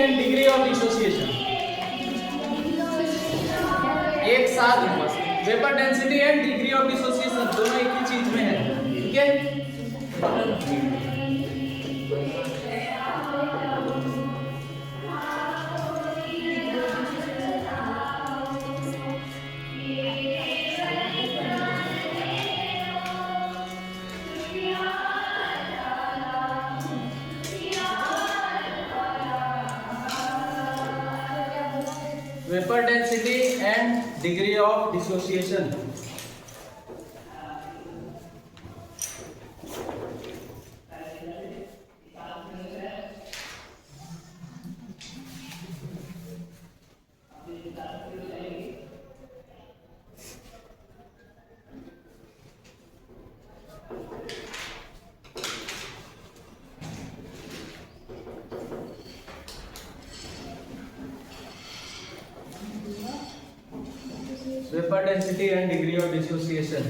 And degree of dissociation एक साथ है बस। Vapour density and degree of dissociation दोनों एक ही चीज में है, ठीक है। Vapor density and degree of dissociation. Vapor density and degree of dissociation.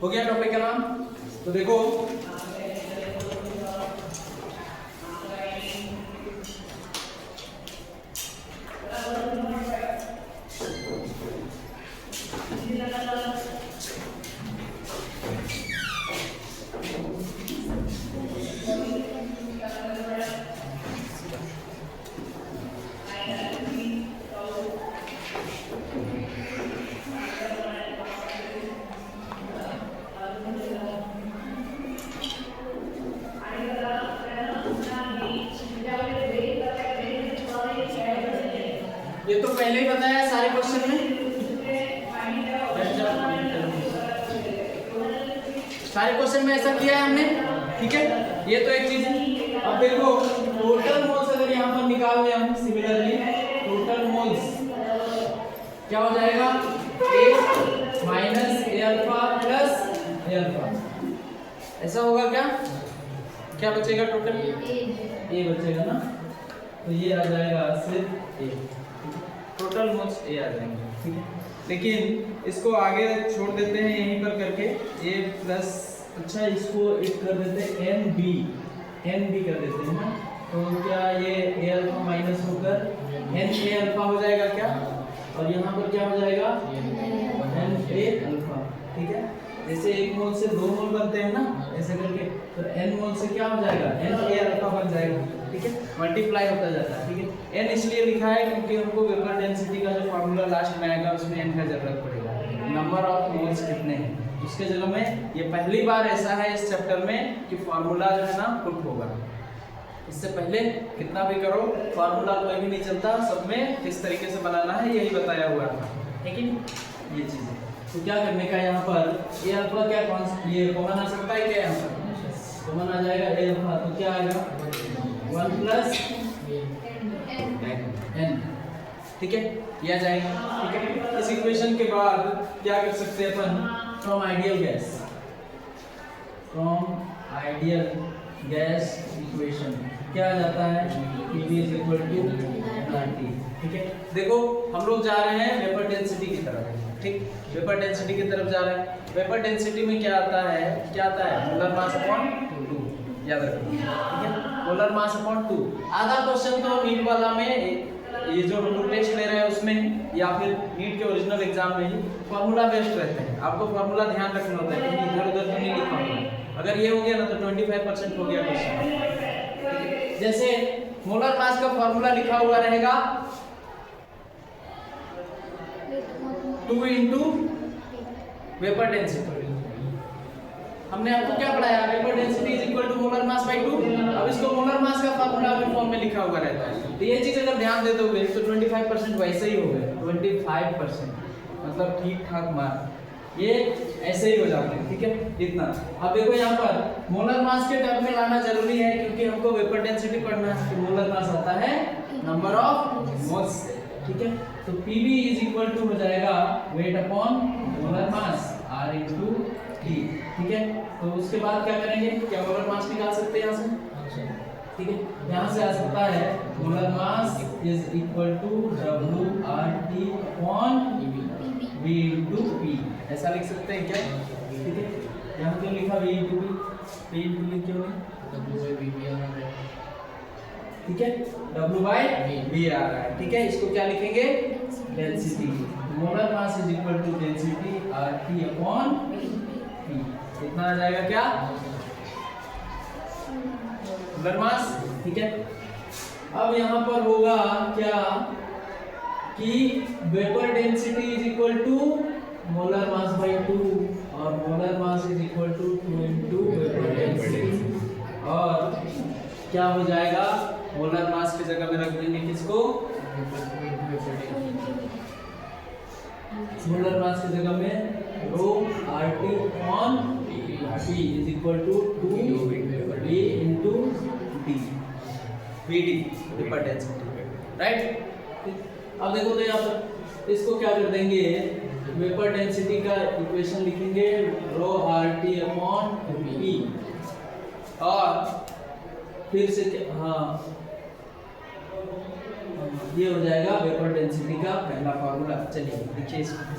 हो गया टॉपिक का नाम। तो देखो ये तो पहले ही बताया सारे क्वेश्चन में, सारे क्वेश्चन में ऐसा किया है हमने, ठीक है। ये तो एक चीज है। अब देखो टोटल मोल्स अगर यहाँ पर निकाल लें हम, सिमिलरली टोटल मोल्स क्या हो जाएगा, A minus A alpha plus A alpha, ऐसा होगा क्या? क्या बचेगा टोटल? A बचेगा ना, तो ये आ जाएगा सिर्फ A, टोटल मोल्स A आ जाएंगे, ठीक है। लेकिन इसको आगे छोड़ देते हैं यहीं पर करके A प्लस, अच्छा इसको एक कर देते हैं एन बी कर देते हैं ना, तो क्या ये A अल्फा माइनस होकर एन A अल्फा हो जाएगा क्या, और यहाँ पर क्या हो जाएगा एन A अल्फा, ठीक है। जैसे एक मोल से दो मोल बनते हैं ना, ऐसे करके, तो n मोल से क्या हो जाएगा एन A अल्फा बन जाएगा, ठीक है, मल्टीप्लाई होता जाता है, ठीक है। n इसलिए लिखा है क्योंकि हमको वेपर डेंसिटी का जो फार्मूला लास्ट में आएगा उसमें n का जरूरत पड़ेगा, नंबर ऑफ मोल्स कितने हैं उसके जगह में। ये पहली बार ऐसा है इस चैप्टर में कि फार्मूला जो है ना पुट होगा, इससे पहले कितना भी करो फार्मूला कोई भी नहीं चलता, सब में किस तरीके से बनाना है यही बताया हुआ था, लेकिन ये चीज है। तो क्या करने का यहाँ पर A अल्फा क्या ये कॉमन आ सकता है क्या, यहाँ पर कॉमन आ जाएगा A अल्फा, तो क्या आएगा 1 प्लस n, ठीक है, ये आ जाएगा, ठीक है। इस इक्वेशन के बाद क्या कर सकते हैं अपन, फ्रॉम आइडियल गैस इक्वेशन क्या आ जाता है, Pv = nRT, ठीक है। देखो हम लोग जा रहे हैं वेपर डेंसिटी की तरफ, ठीक, वेपर डेंसिटी की तरफ जा रहे हैं। वेपर डेंसिटी में क्या आता है, मोलर मास अपॉन 2, याद रखो, ठीक है, मोलर मास अपॉन 2। आधा क्वेश्चन तो नीट वाला में, ये जो हम लोग टेस्ट ले रहे हैं उसमें, या फिर नीट के ओरिजिनल एग्जाम में ही फार्मूला बेस्ड रहते हैं, आपको फार्मूला ध्यान रखना होता है क्योंकि इधर उधर तो नहीं लिखा होगा। अगर ये हो गया ना तो 25% हो गया क्वेश्चन। जैसे मोलर मास का फार्मूला लिखा हुआ रहेगा 2 इंटू वेपर डेंसिटी। हमने आपको क्या पढ़ाया, vapour density is equal to molar mass by 2। अब इसको मोलर मास का फार्मूला भी फॉर्म में लिखा हुआ रहता है, तो ये चीज अगर ध्यान दे दोगे तो 25% वैसे ही हो गए, 25% मतलब ठीक ठाक मार्क, ये ऐसे ही हो जाते हैं, ठीक है, इतना। अब देखो यहाँ पर मोलर मास के टर्म में लाना जरूरी है क्योंकि हमको वेपर डेंसिटी पढ़ना है, तो मोलर मास आता है नंबर ऑफ मोल्स, ठीक है। तो Pv इज इक्वल टू हो जाएगा weight upon molar mass R × T, ठीक है, तो उसके बाद क्या करेंगे, क्या मोलर मास निकाल सकते हैं यहाँ से, ठीक है, यहाँ से आ सकता है molar mass is equal to WRT upon V into P, ऐसा लिख सकते हैं क्या, ठीक है, यहाँ क्यों लिखा V into P into V क्यों नहीं, ठीक है, W बाय V आ रहा है, ठीक है, इसको क्या लिखेंगे, density, molar mass is equal to density RT upon P, कितना आ जाएगा क्या, मोलर मास, ठीक है। अब यहाँ पर होगा क्या कि vapour density is equal to molar mass by 2 और molar mass is equal to 2 into vapour density, और क्या हो जाएगा, मोलर मास की जगह में रख देंगे किसको, मोलर मास की जगह में rho RT upon P is equal to 2 V into D, VD vapour density, right. अब देखो तो यहाँ पर इसको क्या कर देंगे, वेपर डेंसिटी का इक्वेशन लिखेंगे रो RT अपॉन P, और फिर से हाँ ये हो जाएगा वेपर डेंसिटी का पहला फॉर्मूला। चलिए देखिए इसको,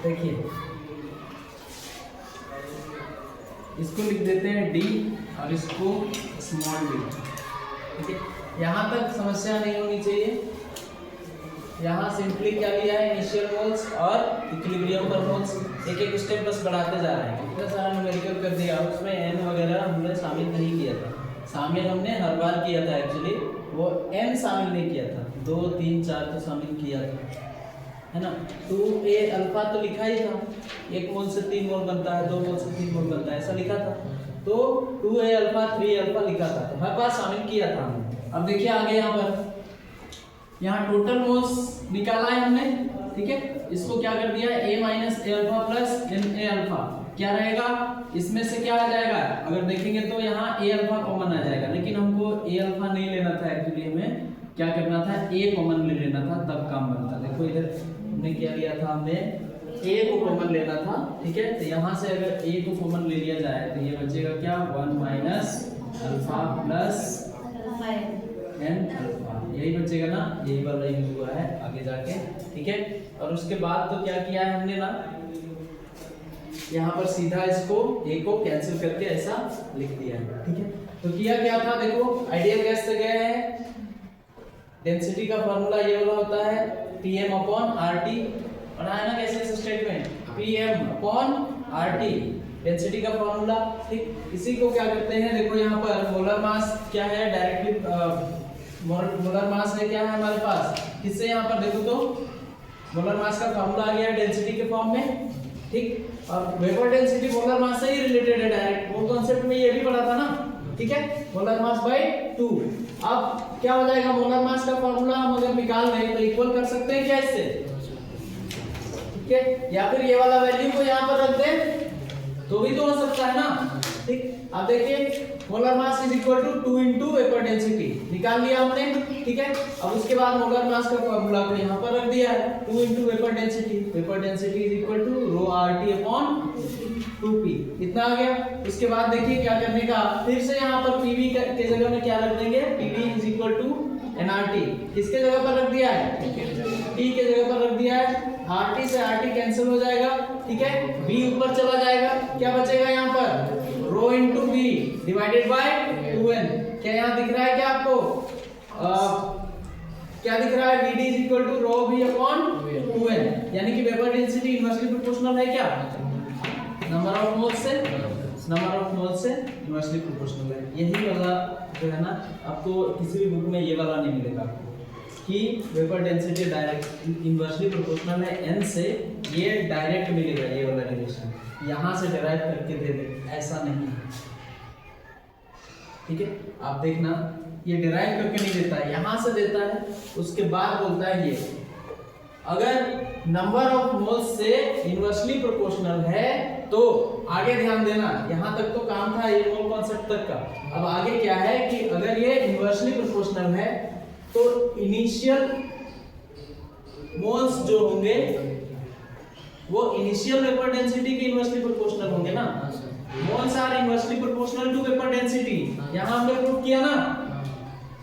देखिए इसको लिख देते हैं डी और इसको स्मॉल डी, ठीक है। यहाँ तक समस्या नहीं होनी चाहिए। यहाँ सिंपली क्या लिया है, इनिशियल मोल्स और इक्विलिब्रियम पर मोल्स, एक एक स्टेप बस बढ़ाते जा रहे हैं। इतना सारा न्यूमेरिकल कर दिया, उसमें एन वगैरह हमने शामिल नहीं किया था। शामिल हमने हर बार किया था एक्चुअली, वो एन शामिल नहीं किया था, 2 3 4 तो शामिल किया था, है ना। 2a अल्फा तो लिखा ही था, 1 मोल से 3 मोल बनता है, 2 मोल से 3 मोल बनता है, ऐसा लिखा था। तो 2a अल्फा 3 अल्फा लिखा था, तो हर बार शामिल किया था हमने। अब देखिए आगे यहाँ पर, यहाँ टोटल मोल्स निकाला है हमने, ठीक है। इसको क्या कर दिया, a minus a alpha plus n a alpha, क्या रहेगा इसमें से क्या आ जाएगा, अगर देखेंगे तो यहाँ a अल्फा कॉमन आ जाएगा, लेकिन हमको a अल्फा नहीं लेना था एक्चुअली, हमें क्या करना था, a कॉमन ले लेना था, तब काम बनता। देखो इधर हमने क्या लिया था, हमने a को कॉमन लेना था, ठीक है। तो यहाँ से अगर a को कॉमन ले लिया जाए तो ये बचेगा क्या, 1 minus alpha plus n alpha, यही बचेगा ना, यही वाला यूज हुआ है आगे जाके, ठीक है। और उसके बाद तो क्या किया है हमने ना, यहाँ पर सीधा इसको a को कैंसिल करके ऐसा लिख दिया है, ठीक है। तो किया क्या था, देखो आइडियल गैस से गए हैं, डेंसिटी का फार्मूला ये वाला होता है Pm अपॉन RT, पढ़ा है ना कैसे statement, Pm upon RT density का फार्मूला, ठीक। इसी को क्या करते हैं, देखो यहाँ पर मोलर मास क्या है, डायरेक्टली मोलर मास है क्या है हमारे पास, किससे यहाँ पर देखो तो मोलर मास का फार्मूला आ गया डेंसिटी के फॉर्म में, ठीक। और वेपर डेंसिटी मोलर मास से ही रिलेटेड है डायरेक्ट, वो कॉन्सेप्ट में ये भी पढ़ा था ना, ठीक है। Molar mass by 2। अब क्या हो जाएगा, मोलर मास का फार्मूला हम अगर निकाल रहे हैं तो इक्वल कर सकते हैं क्या इससे, ठीक है। या फिर ये वाला वैल्यू को यहाँ पर रख दें तो भी तो हो सकता है ना, ठीक। अब देखिए molar mass is equal to 2 into vapour density निकाल लिया हमने, ठीक है। अब उसके बाद मोलर मास का फार्मूला को यहाँ पर रख दिया है, 2 into vapour density is equal to rho RT upon 2p, इतना आ गया। उसके बाद देखिए क्या करने का, फिर से यहाँ पर PV के जगह में क्या रख देंगे, PV is equal to nRT, किसके जगह पर रख दिया है, T के जगह पर रख दिया है, RT से RT कैंसिल हो जाएगा, ठीक है। B ऊपर चला जाएगा, क्या बचेगा यहाँ पर, row into b divided by 2n, क्या यहाँ दिख रहा है क्या आपको, क्या दिख रहा है, VD is equal to rho B upon 2n, यानी कि वेपर डेंसिटी इनवर्सली प्रोपोर्शनल है क्या, नंबर ऑफ मोल्स से इनवर्सली प्रोपोर्शनल है। यही वाला जो है ना, आपको किसी भी बुक में ये वाला नहीं मिलेगा कि vapour density direct inversely proportional है n से, ये डायरेक्ट मिलेगा ये वाला रिलेशन, यहाँ से डिराइव करके दे दे, ऐसा नहीं है, ठीक है। आप देखना ये डिराइव करके नहीं देता है, यहाँ से देता है, उसके बाद बोलता है ये अगर नंबर ऑफ मोल्स से इनवर्सली प्रोपोर्शनल है तो आगे ध्यान देना, यहाँ तक तो काम था ये मोल कॉन्सेप्ट तक का। अब आगे क्या है कि अगर ये इनवर्सली प्रोपोर्शनल है तो इनिशियल मोल्स जो होंगे वो इनिशियल वेपर डेंसिटी के इनवर्सली प्रोपोर्शनल होंगे ना, moles are inversely proportional to vapour density, यहाँ हमने प्रूव किया ना,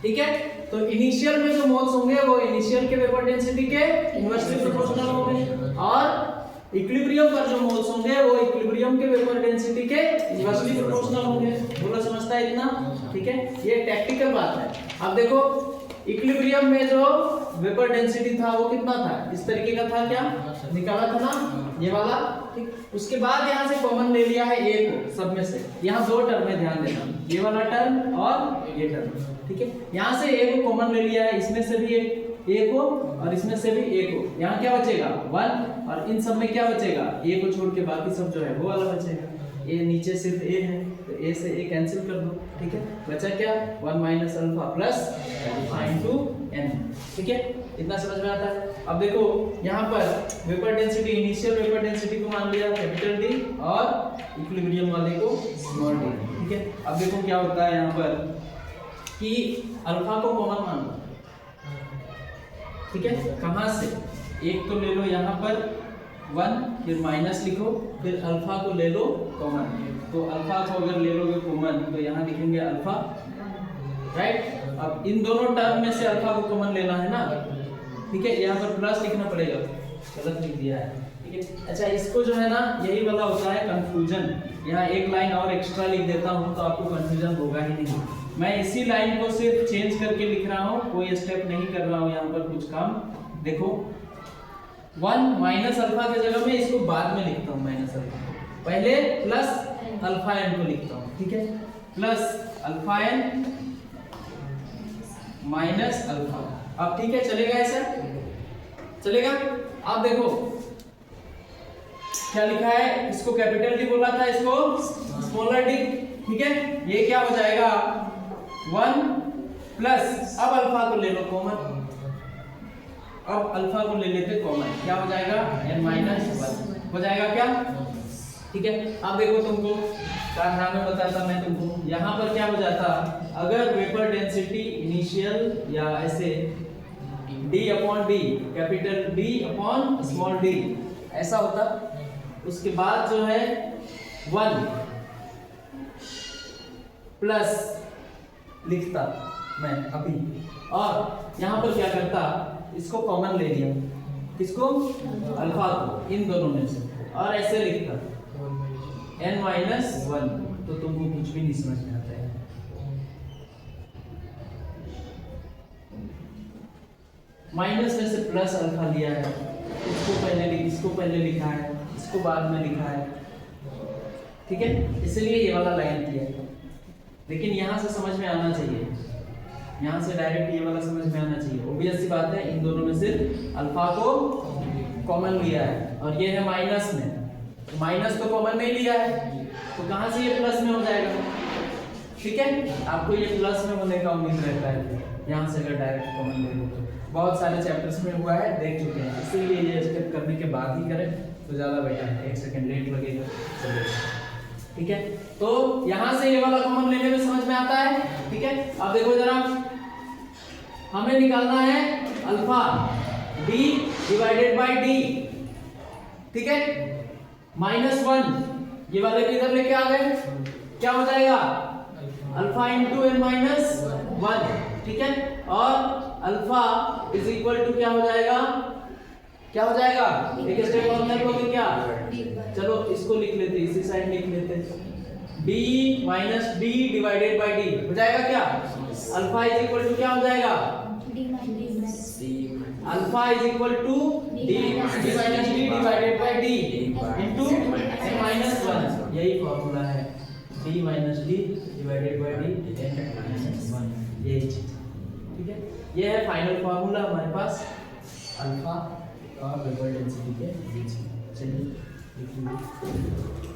ठीक है। तो इनिशियल में जो मोल्स होंगे वो इनिशियल के वेपर डेंसिटी के इनवर्सली प्रोपोर्शनल होंगे, और इक्विलिब्रियम पर जो मोल्स होंगे वो इक्विलिब्रियम के वेपर डेंसिटी के इनवर्सली प्रोपोर्शनल होंगे। बोलो समझता है इतना, ठीक है। ये टैक्टिकल बात है। अब देखो इक्विलिब्रियम में जो वेपर डेंसिटी था वो कितना था, इस तरीके का था, क्या निकाला था ना ये वाला, ठीक। उसके बाद यहाँ से कॉमन ले लिया है a को सब में से, यहाँ 2 टर्म में ध्यान देना, ये वाला टर्म और ये टर्म, ठीक है। यहाँ से a को कॉमन ले लिया है, इसमें से भी a को और इसमें से भी a को, यहाँ क्या बचेगा 1, और इन सब में क्या बचेगा, a को छोड़ के बाकी सब जो है वो वाला बचेगा। a नीचे सिर्फ a है तो a से a कैंसिल कर दो, ठीक है। बचा क्या 1 minus alpha plus alpha into n, ठीक है। इतना समझ में आता है। अब देखो यहाँ पर vapour density initial vapour density को मान लिया कैपिटल D और इक्विलिब्रियम वाले को स्मॉल d, ठीक है। अब देखो क्या होता है यहाँ पर कि अल्फा को कॉमन मान लो, ठीक है। कहाँ से, एक तो ले लो यहाँ पर 1, फिर माइनस लिखो, फिर अल्फा को ले लो कॉमन, तो अल्फा को अगर ले लोगे कॉमन तो यहाँ लिखेंगे अल्फा, राइट। अब इन दोनों टर्म में से अल्फा को कॉमन लेना है ना, ठीक है। यहाँ पर प्लस लिखना पड़ेगा, गलत लिख दिया है, ठीक है। अच्छा इसको जो है ना यही वाला होता है कंफ्यूजन। यहाँ एक लाइन और एक्स्ट्रा लिख देता हूँ तो आपको कंफ्यूजन होगा ही नहीं। मैं इसी लाइन को सिर्फ चेंज करके लिख रहा हूँ, कोई स्टेप नहीं कर रहा हूँ यहाँ पर कुछ काम। देखो 1 माइनस अल्फा की जगह में इसको बाद में लिखता हूँ माइनस अल्फा, पहले प्लस अल्फा एन को लिखता हूँ, ठीक है। Plus alpha n minus alpha. अब ठीक है चलेगा ऐसा, चलेगा। आप देखो क्या लिखा है, इसको कैपिटल डी बोला था, इसको स्मॉलर डी, ठीक है। ये क्या हो जाएगा 1 प्लस, अब अल्फा को ले लो कॉमन, अब अल्फा को ले लेते कॉमन, क्या हो जाएगा n माइनस 1 हो जाएगा क्या, ठीक है। अब देखो तुमको कारनामे बताता मैं तुमको, यहाँ पर क्या हो जाता अगर वेपर डेंसिटी इनिशियल या ऐसे d upon d, capital D upon small d ऐसा होता, उसके बाद जो है 1 प्लस लिखता मैं अभी, और यहाँ पर क्या करता इसको कॉमन ले लिया, किसको अल्फा को, इन दोनों में से, और ऐसे लिखता n माइनस 1, तो तुमको कुछ भी नहीं समझ में आता है। माइनस में से प्लस अल्फा लिया है, इसको पहले लिखा है, इसको बाद में लिखा है, ठीक है। इसलिए ये वाला लाइन किया है, लेकिन यहाँ से समझ में आना चाहिए, यहाँ से डायरेक्ट ये वाला समझ में आना चाहिए। ऑब्वियस सी बात है, इन दोनों में से अल्फा को कॉमन लिया है और ये है माइनस में, तो माइनस तो कॉमन नहीं लिया है, तो कहाँ से ये प्लस में हो जाएगा, ठीक है। आपको ये प्लस में होने का उम्मीद रहता है, यहाँ से अगर डायरेक्ट कॉमन ले लो तो बहुत सारे चैप्टर्स में हुआ है, देख चुके हैं, इसीलिए ये स्टेप करने के बाद ही करें तो ज़्यादा बेटर है। 1 सेकंड लेट लगेगा, ठीक है। तो यहाँ से ये वाला कॉमन लेने में समझ में आता है, ठीक है। अब देखो जरा, हमें निकालना है alpha d divided by d, ठीक है। -1 ये वाले को इधर लेके आ गए, क्या हो जाएगा अल्फा इंटू n माइनस 1, ठीक है। और अल्फा इज इक्वल टू क्या हो जाएगा, क्या हो जाएगा, एक स्टेप और कर लोगे क्या, चलो इसको लिख लेते, इसी साइड लिख लेते, d minus d divided by d हो जाएगा क्या, अल्फा इज इक्वल टू क्या हो जाएगा, alpha is equal to d minus d divided by d into n minus 1, यही फार्मूला है, d minus d divided by d n minus 1, यही चीज, ठीक है। ये है फाइनल फार्मूला हमारे पास अल्फा और वेपर डेंसिटी के बीच में। चलिए लिख लीजिए,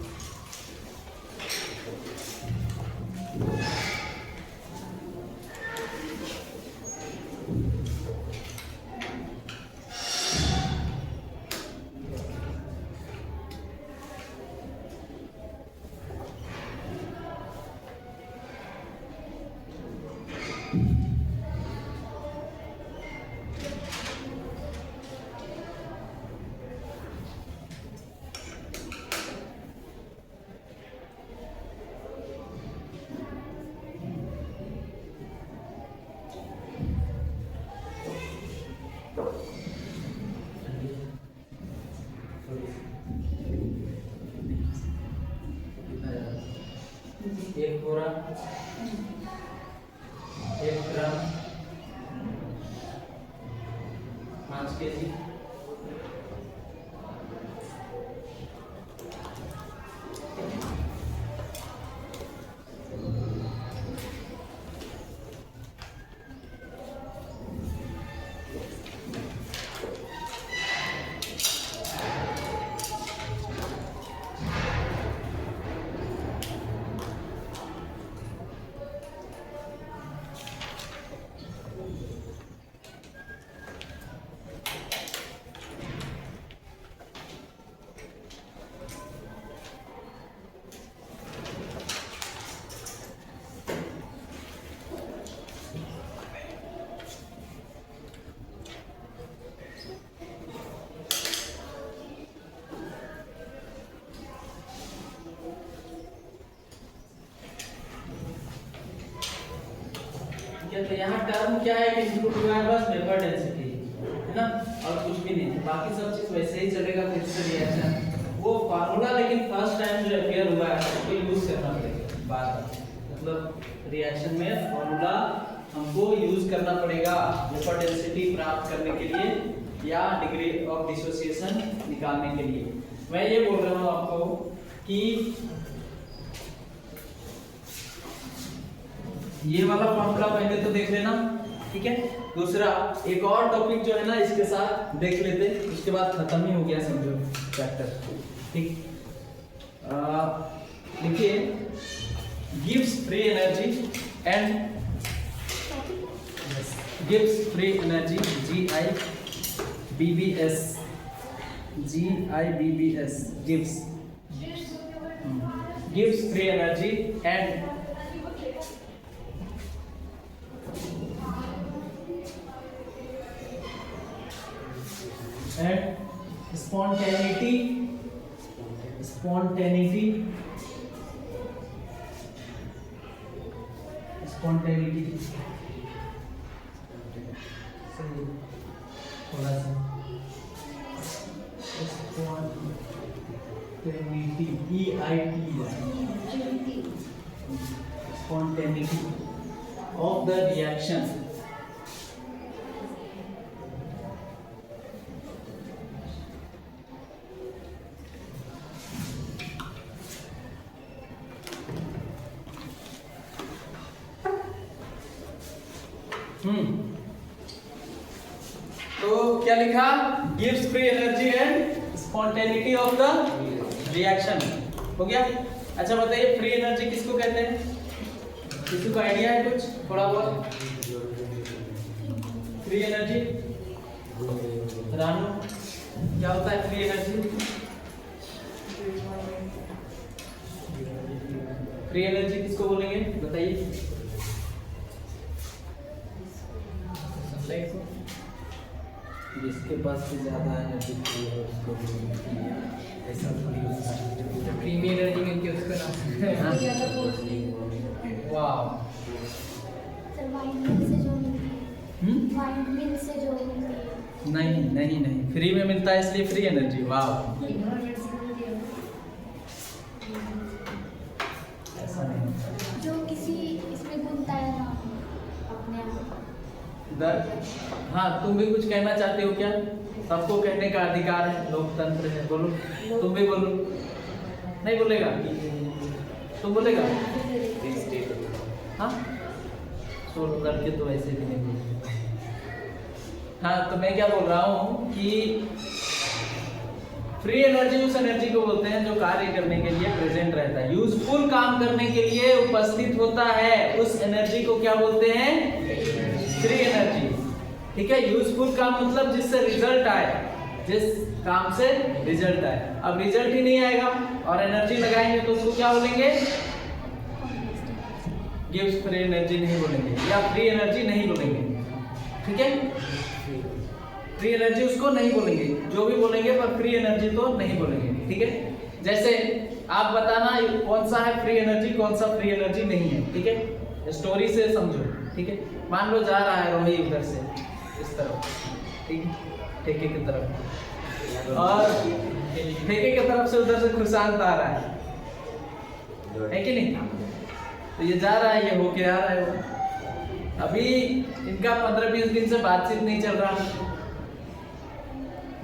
एक बोरा 1 ग्राम 5 केजी, तो यहाँ टर्म क्या है कि इनपुट हुआ है बस वेपर डेंसिटी, है ना, और कुछ भी नहीं। बाकी सब चीज वैसे ही चलेगा फिर से रिएक्शन वो फार्मूला, लेकिन फर्स्ट टाइम जो अपेयर हुआ है उसको यूज करना पड़ेगा बाद, मतलब रिएक्शन में फार्मूला हमको यूज करना पड़ेगा वेपर डेंसिटी प्राप्त करने के लिए या डिग्री ऑफ डिसोसिएशन निकालने के लिए। मैं ये बोल रहा हूँ आपको कि ये वाला फॉर्मूला पहले तो देख लेना, ठीक है। दूसरा एक और टॉपिक जो है ना इसके साथ देख लेते, उसके बाद खत्म ही हो गया समझो चैप्टर, ठीक। देखिए gives free energy and gives free energy GIBBS gives free energy and spontaneity थोड़ा सा spontaneity of the reaction तो क्या लिखा, gives free energy and spontaneity of the reaction, हो गया। अच्छा बताइए फ्री एनर्जी किसको कहते हैं, किसी को आइडिया है कुछ थोड़ा बहुत? फ्री एनर्जी रानू क्या होता है फ्री एनर्जी? फ्री एनर्जी किसको बोलेंगे बताइए? जिसके पास से ज्यादा एनर्जी है उसको ऐसा फ्री एनर्जी मिलती है उसका नाम। वाह नहीं फ्री में मिलता है इसलिए फ्री एनर्जी। वाह ऐसा नहीं जो किसी इसमें घूमता है ना अपने आप। हाँ तुम भी कुछ कहना चाहते हो क्या? सबको कहने का अधिकार है, लोकतंत्र है, बोलो तुम भी बोलो। नहीं बोलेगा? तुम बोलेगा? हाँ सो लड़के तो ऐसे भी नहीं बोलते। हाँ तो मैं क्या बोल रहा हूँ कि फ्री एनर्जी उस एनर्जी को बोलते हैं जो कार्य करने के लिए प्रेजेंट रहता है, यूजफुल काम करने के लिए उपस्थित होता है, उस एनर्जी को क्या बोलते हैं? Free energy. ठीक है, यूजफुल काम मतलब जिससे रिजल्ट आए, जिस काम से रिजल्ट आए। अब रिजल्ट ही नहीं आएगा और एनर्जी लगाएंगे तो उसको क्या बोलेंगे? गिव्स फ्री एनर्जी नहीं बोलेंगे या फ्री एनर्जी नहीं बोलेंगे। ठीक है, फ्री एनर्जी उसको नहीं बोलेंगे, जो भी बोलेंगे पर फ्री एनर्जी तो नहीं बोलेंगे। ठीक है, जैसे आप बताना कौन सा है फ्री एनर्जी, कौन सा फ्री एनर्जी नहीं है। ठीक है, स्टोरी से समझो। ठीक है, मान लो जा रहा है रोही उधर से इस तरफ, ठीक है, ठेके की तरफ, और ठेके की तरफ से उधर से खुशांत आ रहा है कि नहीं? तो ये जा रहा है, ये होके आ रहा है। अभी इनका 15-20 दिन से बातचीत नहीं चल रहा है,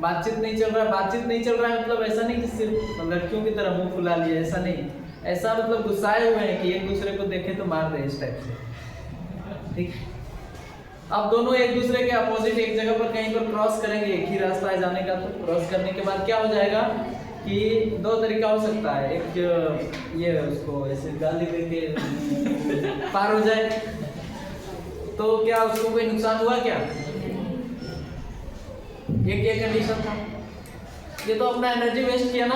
बातचीत नहीं चल रहा है मतलब ऐसा नहीं कि सिर्फ लड़कियों की तरह मुंह फुला लिया, ऐसा नहीं, ऐसा मतलब गुस्साए हुए हैं कि एक दूसरे को देखे तो मार दे, इस टाइप से। ठीक, अब दोनों एक दूसरे के अपोजिट एक जगह पर कहीं पर क्रॉस करेंगे, एक ही रास्ता है जाने का, तो क्रॉस करने के बाद क्या हो जाएगा कि दो तरीका हो सकता है, एक ये उसको ऐसे गाली देके पार हो जाए, तो क्या उसको कोई नुकसान हुआ क्या? ये कंडीशन था, ये तो अपना एनर्जी वेस्ट किया ना,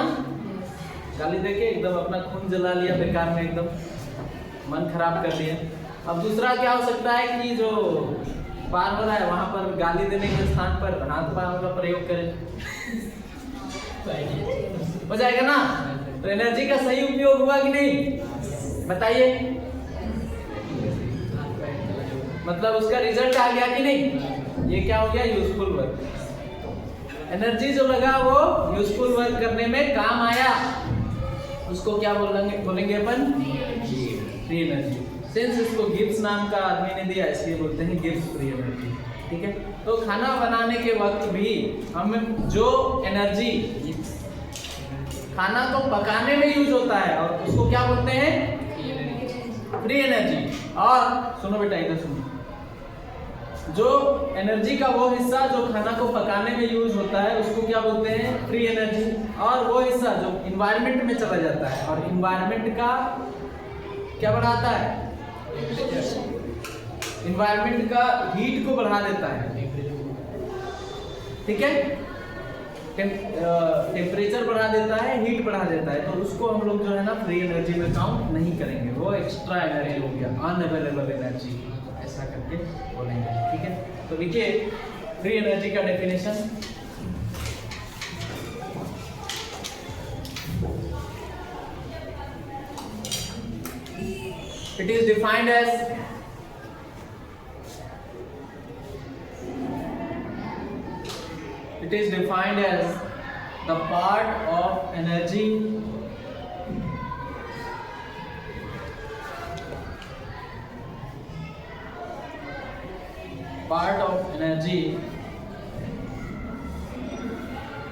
गाली देके एकदम अपना खून जला लिया बेकार में, एकदम मन खराब कर लिया। अब दूसरा क्या हो सकता है कि जो पार हो रहा है वहां पर गाली देने के स्थान पर हाथ पांव का प्रयोग करें, हो जाएगा ना? तो एनर्जी का सही उपयोग हुआ कि नहीं बताइए? मतलब उसका रिजल्ट आ गया कि नहीं? ये क्या हो गया? Useful work. एनर्जी जो लगा वो यूजफुल वर्क करने में काम आया, उसको क्या बोलेंगे अपन? Free energy. सिंस इसको गिब्स नाम का आदमी ने दिया इसलिए बोलते हैं गिब्स फ्री एनर्जी। ठीक है, तो खाना बनाने के वक्त भी हम जो एनर्जी खाना तो पकाने में यूज होता है और उसको क्या बोलते हैं? Free energy. और सुनो बेटा, इधर सुनो, जो एनर्जी का वो हिस्सा जो खाना को पकाने में यूज होता है उसको क्या बोलते हैं? Free energy. और वो हिस्सा जो इन्वायरमेंट में चला जाता है और इन्वायरमेंट का क्या बढ़ाता है? इन्वायरमेंट का हीट को बढ़ा देता है। ठीक है, टेम्परेचर बढ़ा देता है, हीट बढ़ा देता है, तो उसको हम लोग जो है ना फ्री एनर्जी में काउंट नहीं करेंगे, वो एक्स्ट्रा एनर्जी हो गया, अनअवेलेबल एनर्जी, ऐसा करके बोलेंगे। ठीक है, तो देखिए फ्री एनर्जी का definition, it is defined as the part of energy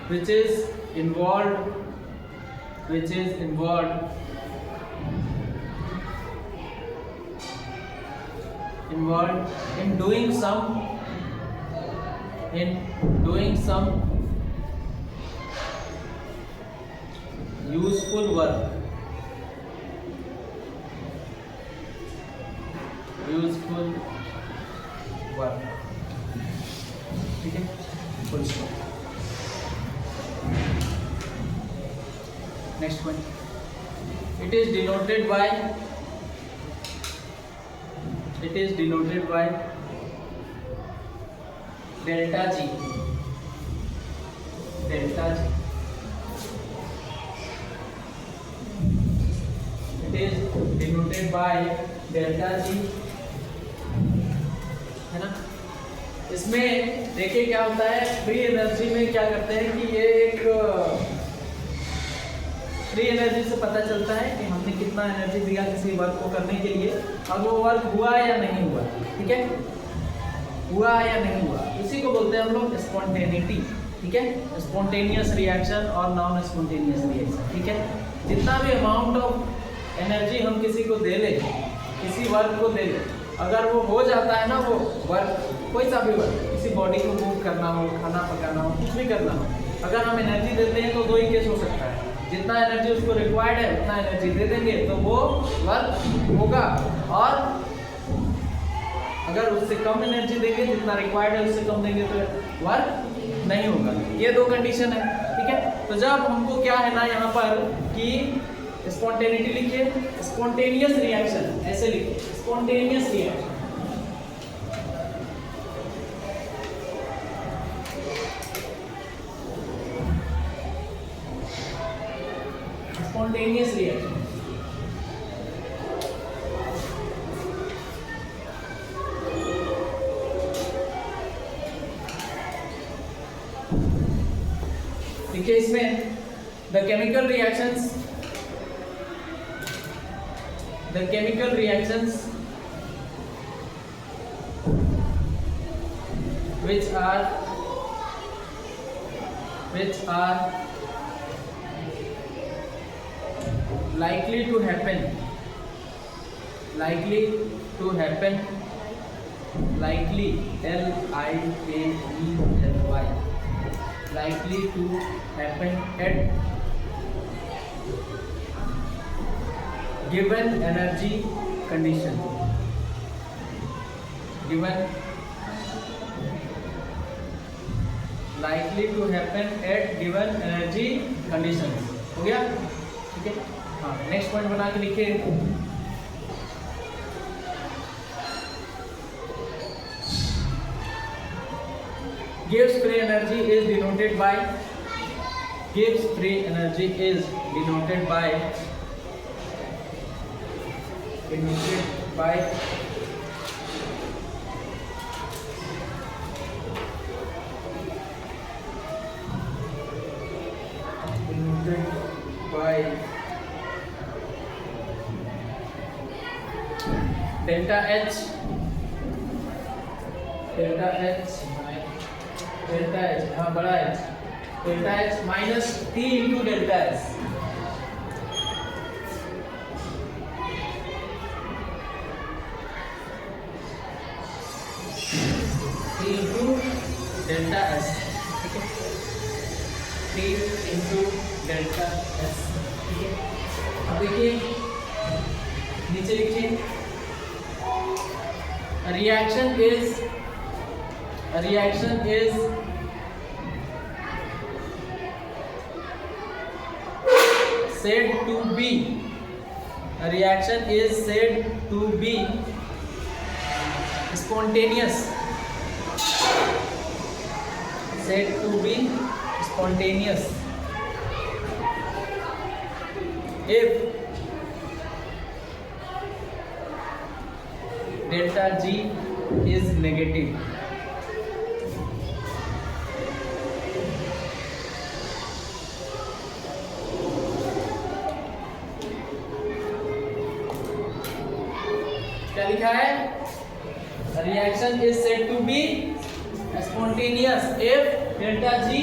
which is involved in doing some useful work, ठीक है, full stop. Next point, it is denoted by delta G, it is denoted by delta G, है ना। इसमें देखिए क्या होता है, free energy में क्या करते हैं कि ये एक फ्री एनर्जी से पता चलता है कि हमने कितना एनर्जी दिया किसी वर्क को करने के लिए, और वो वर्क हुआ या नहीं हुआ। ठीक है, हुआ या नहीं हुआ, इसी को बोलते हैं हम लोग स्पॉन्टेनिटी। ठीक है, स्पॉन्टेनियस रिएक्शन और नॉन स्पॉन्टेनियस रिएक्शन। ठीक है, जितना भी अमाउंट ऑफ एनर्जी हम किसी को दे ले, किसी वर्क को दे ले, अगर वो हो जाता है ना, वो वर्क कोई सा भी वर्क, किसी बॉडी को मूव करना हो, खाना पकाना हो, कुछ भी करना हो, अगर हम एनर्जी देते हैं तो दो ही केस हो सकता है, जितना एनर्जी उसको रिक्वायर्ड है उतना एनर्जी दे देंगे तो वो वर्क होगा, और अगर उससे कम एनर्जी देंगे, जितना रिक्वायर्ड है उससे कम देंगे तो वर्क नहीं होगा। ये दो कंडीशन है। ठीक है, तो जब हमको क्या है ना यहाँ पर कि स्पॉन्टेनिटी लिखिए, स्पॉन्टेनियस रिएक्शन ऐसे लिखिए, स्पॉन्टेनियस रिएक्शन, spontaneous reaction। देखिए इसमें the chemical reactions which are likely to happen likely L-I-K-E-L-Y likely to happen at given energy condition, likely to happen at given energy conditions। हो गया? ठीक है, हाँ, नेक्स्ट पॉइंट बना के लिखिए, Gibbs free energy is denoted by delta H हाँ बड़ा H, delta H minus T into delta S, T into delta S, ठीक है, टी इंटू डेल्टा एस, ठीक है। अब देखिए नीचे लिखिए, reaction is said to be, a reaction is said to be spontaneous, said to be spontaneous if delta G is negative. क्या लिखा है? Reaction is said to be spontaneous if delta G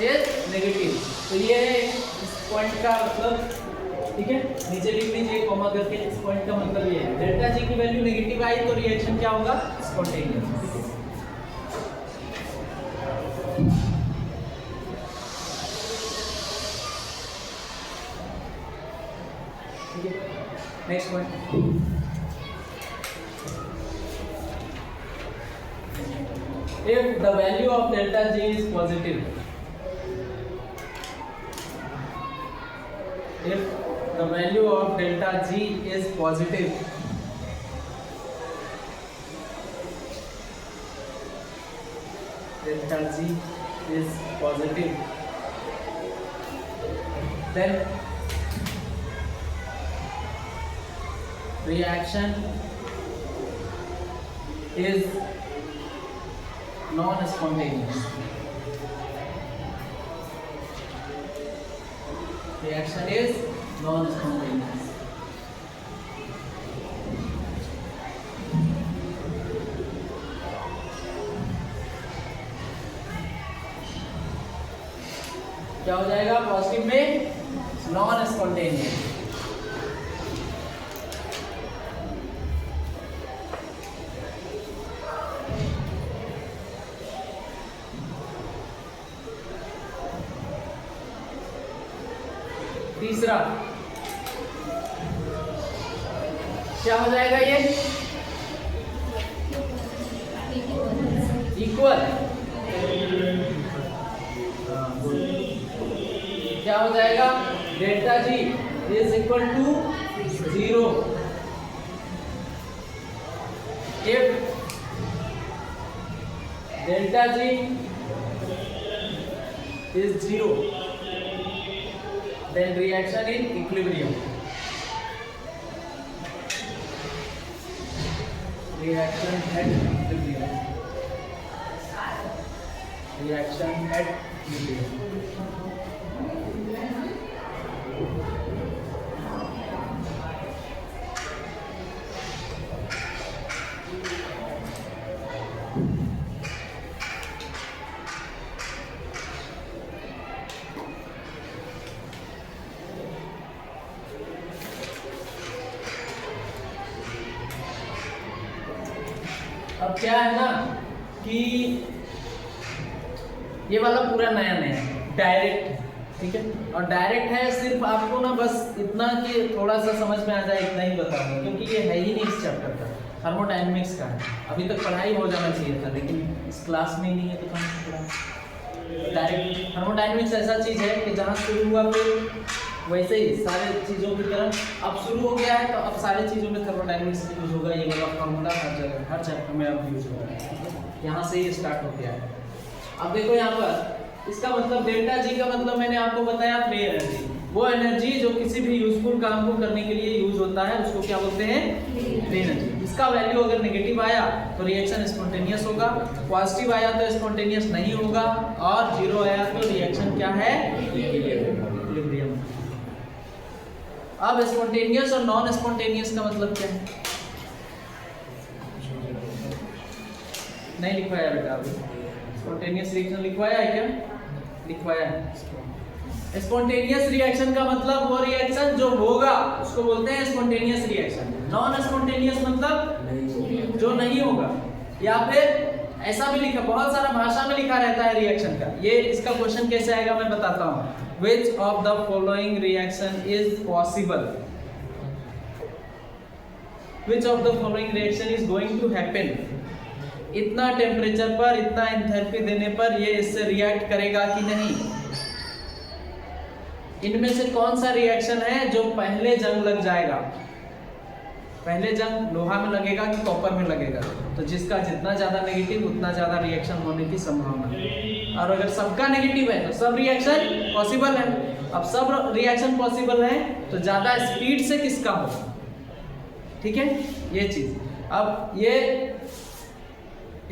is negative. तो ये है इस point का मतलब, ठीक है, नीचे लिख लीजिए कॉमा करके। इस पॉइंट का मतलब ये है, डेल्टा जी की वैल्यू नेगेटिव आई तो रिएक्शन क्या होगा? स्पॉन्टेनियस। ठीक है, next point, if the value of delta G is positive, if the value of delta G is positive, delta G is positive, then reaction is non-spontaneous. Reaction is non-spontaneous. क्या हो जाएगा positive में? non-spontaneous. तीसरा क्या हो जाएगा? ये equal, क्या हो जाएगा? Delta G is equal to 0 if delta G is 0, then reaction in equilibrium. Reaction at equilibrium. Reaction at equilibrium. अब क्या है ना कि ये वाला पूरा नया डायरेक्ट है, ठीक है, और डायरेक्ट है, सिर्फ आपको ना बस इतना कि थोड़ा सा समझ में आ जाए इतना ही बताऊंगा, क्योंकि ये है ही नहीं इस चैप्टर का, थर्मोडायनेमिक्स का है। अभी तक पढ़ाई हो जाना चाहिए था, लेकिन इस क्लास में ही नहीं है तो कहाँ से पढ़ा। डायरेक्ट थर्मोडायनेमिक्स ऐसा चीज़ है कि जहाँ शुरू हुआ फिर वैसे ही सारे चीज़ों की तरह अब शुरू हो गया है, तो अब सारी चीज़ों में थर्मोडायनेमिक्स यूज होगा। ये वाला फॉर्मूला हर जगह हर चैप्टर में अब यूज होगा, यहाँ से ही स्टार्ट हो गया है। अब देखो यहाँ पर इसका मतलब डेल्टा जी का मतलब मैंने आपको बताया फ्री एनर्जी, वो एनर्जी जो किसी भी यूजफुल काम को करने के लिए यूज होता है उसको क्या बोलते हैं? Free energy. इसका वैल्यू अगर नेगेटिव आया तो रिएक्शन स्पॉन्टेनियस होगा, पॉजिटिव आया तो स्पॉन्टेनियस नहीं होगा, और जीरो आया तो रिएक्शन क्या है? इक्विलिब्रियम। अब स्पॉन्टेनियस और नॉन स्पॉन्टेनियस का मतलब क्या है? नहीं लिखवाया बेटा अभी। स्पॉन्टेनियस रिएक्शन लिखवाया है क्या? लिखवाया है। स्पॉन्टेनियस रिएक्शन का मतलब वो रिएक्शन जो होगा उसको बोलते हैं स्पॉन्टेनियस रिएक्शन। नॉन स्पॉन्टेनियस मतलब जो नहीं होगा, या फिर ऐसा भी लिखा, बहुत सारा भाषा में लिखा रहता है रिएक्शन का। ये इसका क्वेश्चन कैसे आएगा मैं बताता हूँ। Which of the following reaction is possible? Which of the following reaction is going to happen? इतना टेम्परेचर पर, इतना एंथैल्पी देने पर ये इससे रिएक्ट करेगा कि नहीं? इनमें से कौन सा रिएक्शन है जो पहले जंग लग जाएगा? पहले जंग लोहा में लगेगा कि कॉपर में लगेगा? तो जिसका जितना ज्यादा नेगेटिव उतना ज्यादा रिएक्शन होने की संभावना है। और अगर सबका नेगेटिव है तो सब रिएक्शन पॉसिबल है। अब सब रिएक्शन पॉसिबल है तो ज्यादा स्पीड से किसका होगा? ठीक है, ये चीज। अब ये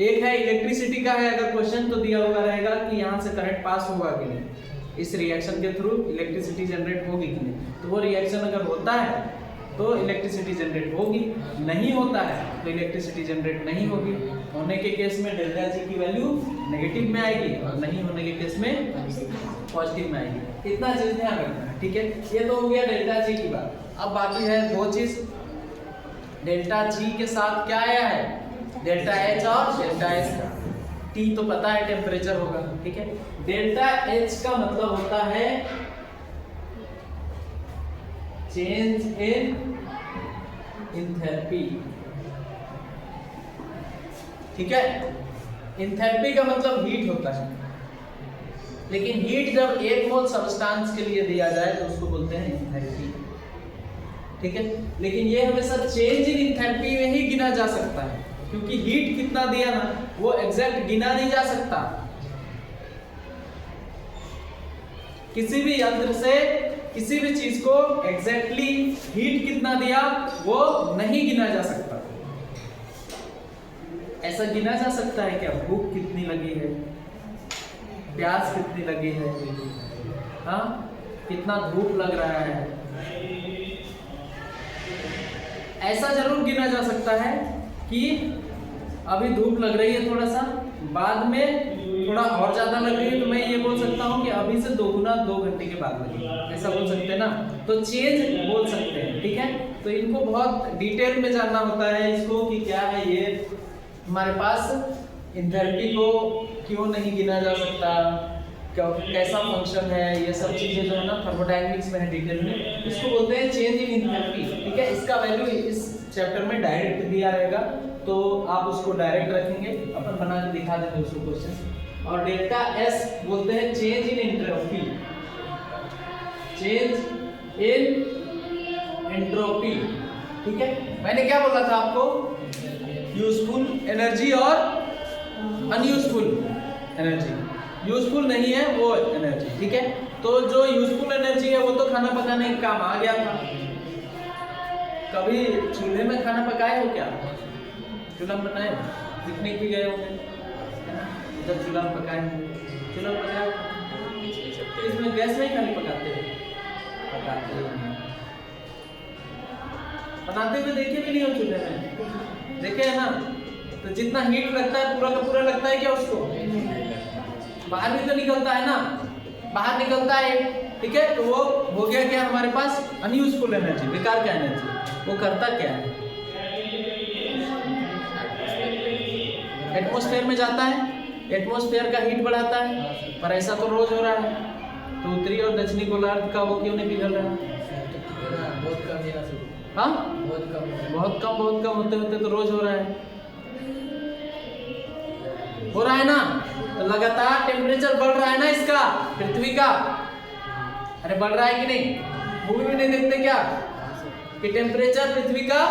एक है इलेक्ट्रिसिटी का है, अगर क्वेश्चन तो दिया हुआ रहेगा कि यहाँ से करंट पास होगा कि नहीं, इस रिएक्शन के थ्रू इलेक्ट्रिसिटी जनरेट होगी कि नहीं। तो वो रिएक्शन अगर होता है तो इलेक्ट्रिसिटी जनरेट होगी, नहीं होता है तो इलेक्ट्रिसिटी जनरेट नहीं होगी। होने के केस में डेल्टा जी की वैल्यू नेगेटिव में आएगी और नहीं होने के केस में पॉजिटिव में आएगी। इतना चीज ध्यान रखना है, ठीक है। ये तो हो गया डेल्टा जी की बात। अब बाकी है दो चीज। डेल्टा जी के साथ क्या आया है? डेल्टा एच और डेल्टा एस का। टी तो पता है टेम्परेचर होगा, ठीक है। डेल्टा एच का मतलब होता है चेंज इन एंथैल्पी, ठीक है। एंथैल्पी का मतलब हीट होता है, लेकिन हीट जब 1 मोल सब्सटेंस के लिए दिया जाए तो उसको बोलते हैं एंथैल्पी, ठीक है। लेकिन ये हमेशा चेंज इन एंथैल्पी में ही गिना जा सकता है, क्योंकि हीट कितना दिया ना वो एग्जैक्ट गिना नहीं जा सकता। किसी भी यंत्र से किसी भी चीज को एग्जैक्टली हीट कितना दिया वो नहीं गिना जा सकता। ऐसा गिना जा सकता है क्या? भूख कितनी लगी है, प्यास कितनी लगी है, हाँ कितना धूप लग रहा है, ऐसा जरूर गिना जा सकता है कि अभी धूप लग रही है थोड़ा सा, बाद में थोड़ा और ज्यादा लग रही है, तो मैं ये बोल सकता हूँ कि अभी से 2 गुना 2 घंटे के बाद लगेगी, ऐसा बोल सकते हैं ना। तो चेंज बोल सकते हैं, ठीक है। तो इनको बहुत डिटेल में जानना होता है इसको कि क्या है ये हमारे पास एंथैल्पी को क्यों नहीं गिना जा सकता, कैसा फंक्शन है, ये सब चीजें जो है ना थर्मोडायनेमिक्स में है डिटेल में, इसको बोलते हैं चेंज इन एंथैल्पी, ठीक है। इसका वैल्यू इस चैप्टर में डायरेक्ट दिया रहेगा, तो आप उसको डायरेक्ट रखेंगे, अपन बना के दिखा देंगे उसको क्वेश्चन। और डेल्टा एस बोलते हैं change in entropy, change in entropy, ठीक है। मैंने क्या बोला था आपको? यूजफुल एनर्जी और अनयूजफुल एनर्जी। यूजफुल नहीं है वो एनर्जी, ठीक है। तो जो यूजफुल एनर्जी है वो तो खाना पकाने का काम आ गया था। कभी चूल्हे में खाना पकाए हो क्या? चूल्हा बनाए, पिकनिक भी गए होंगे, जब चूल्हा पकाए, चूल्हा पकाए, इसमें गैस में ही खाली पकाते हैं, पकाते हैं, बनाते हुए देखे भी नहीं हो चूल्हे में, देखे है ना। तो जितना हीट लगता है पूरा का पूरा लगता है क्या उसको? बाहर भी तो निकलता है ना, बाहर निकलता है, ठीक है। तो वो हो गया क्या हमारे पास? अनयूजफुल एनर्जी, बेकार का एनर्जी। वो करता क्या है? एटमॉस्फेयर में जाता है, एटमॉस्फेयर का हीट बढ़ाता है, पर ऐसा तो रोज हो रहा है। तो उत्तरी और दक्षिणी गोलार्ध का वो क्यों नहीं पिघल रहा? बहुत कम है, हाँ बहुत कम होते होते तो रोज हो रहा है, हो रहा है ना। तो लगातार टेम्परेचर बढ़ रहा है ना इसका, पृथ्वी का। अरे बढ़ रहा है कि नहीं? मूवी में नहीं देखते क्या कि टेम्परेचर पृथ्वी का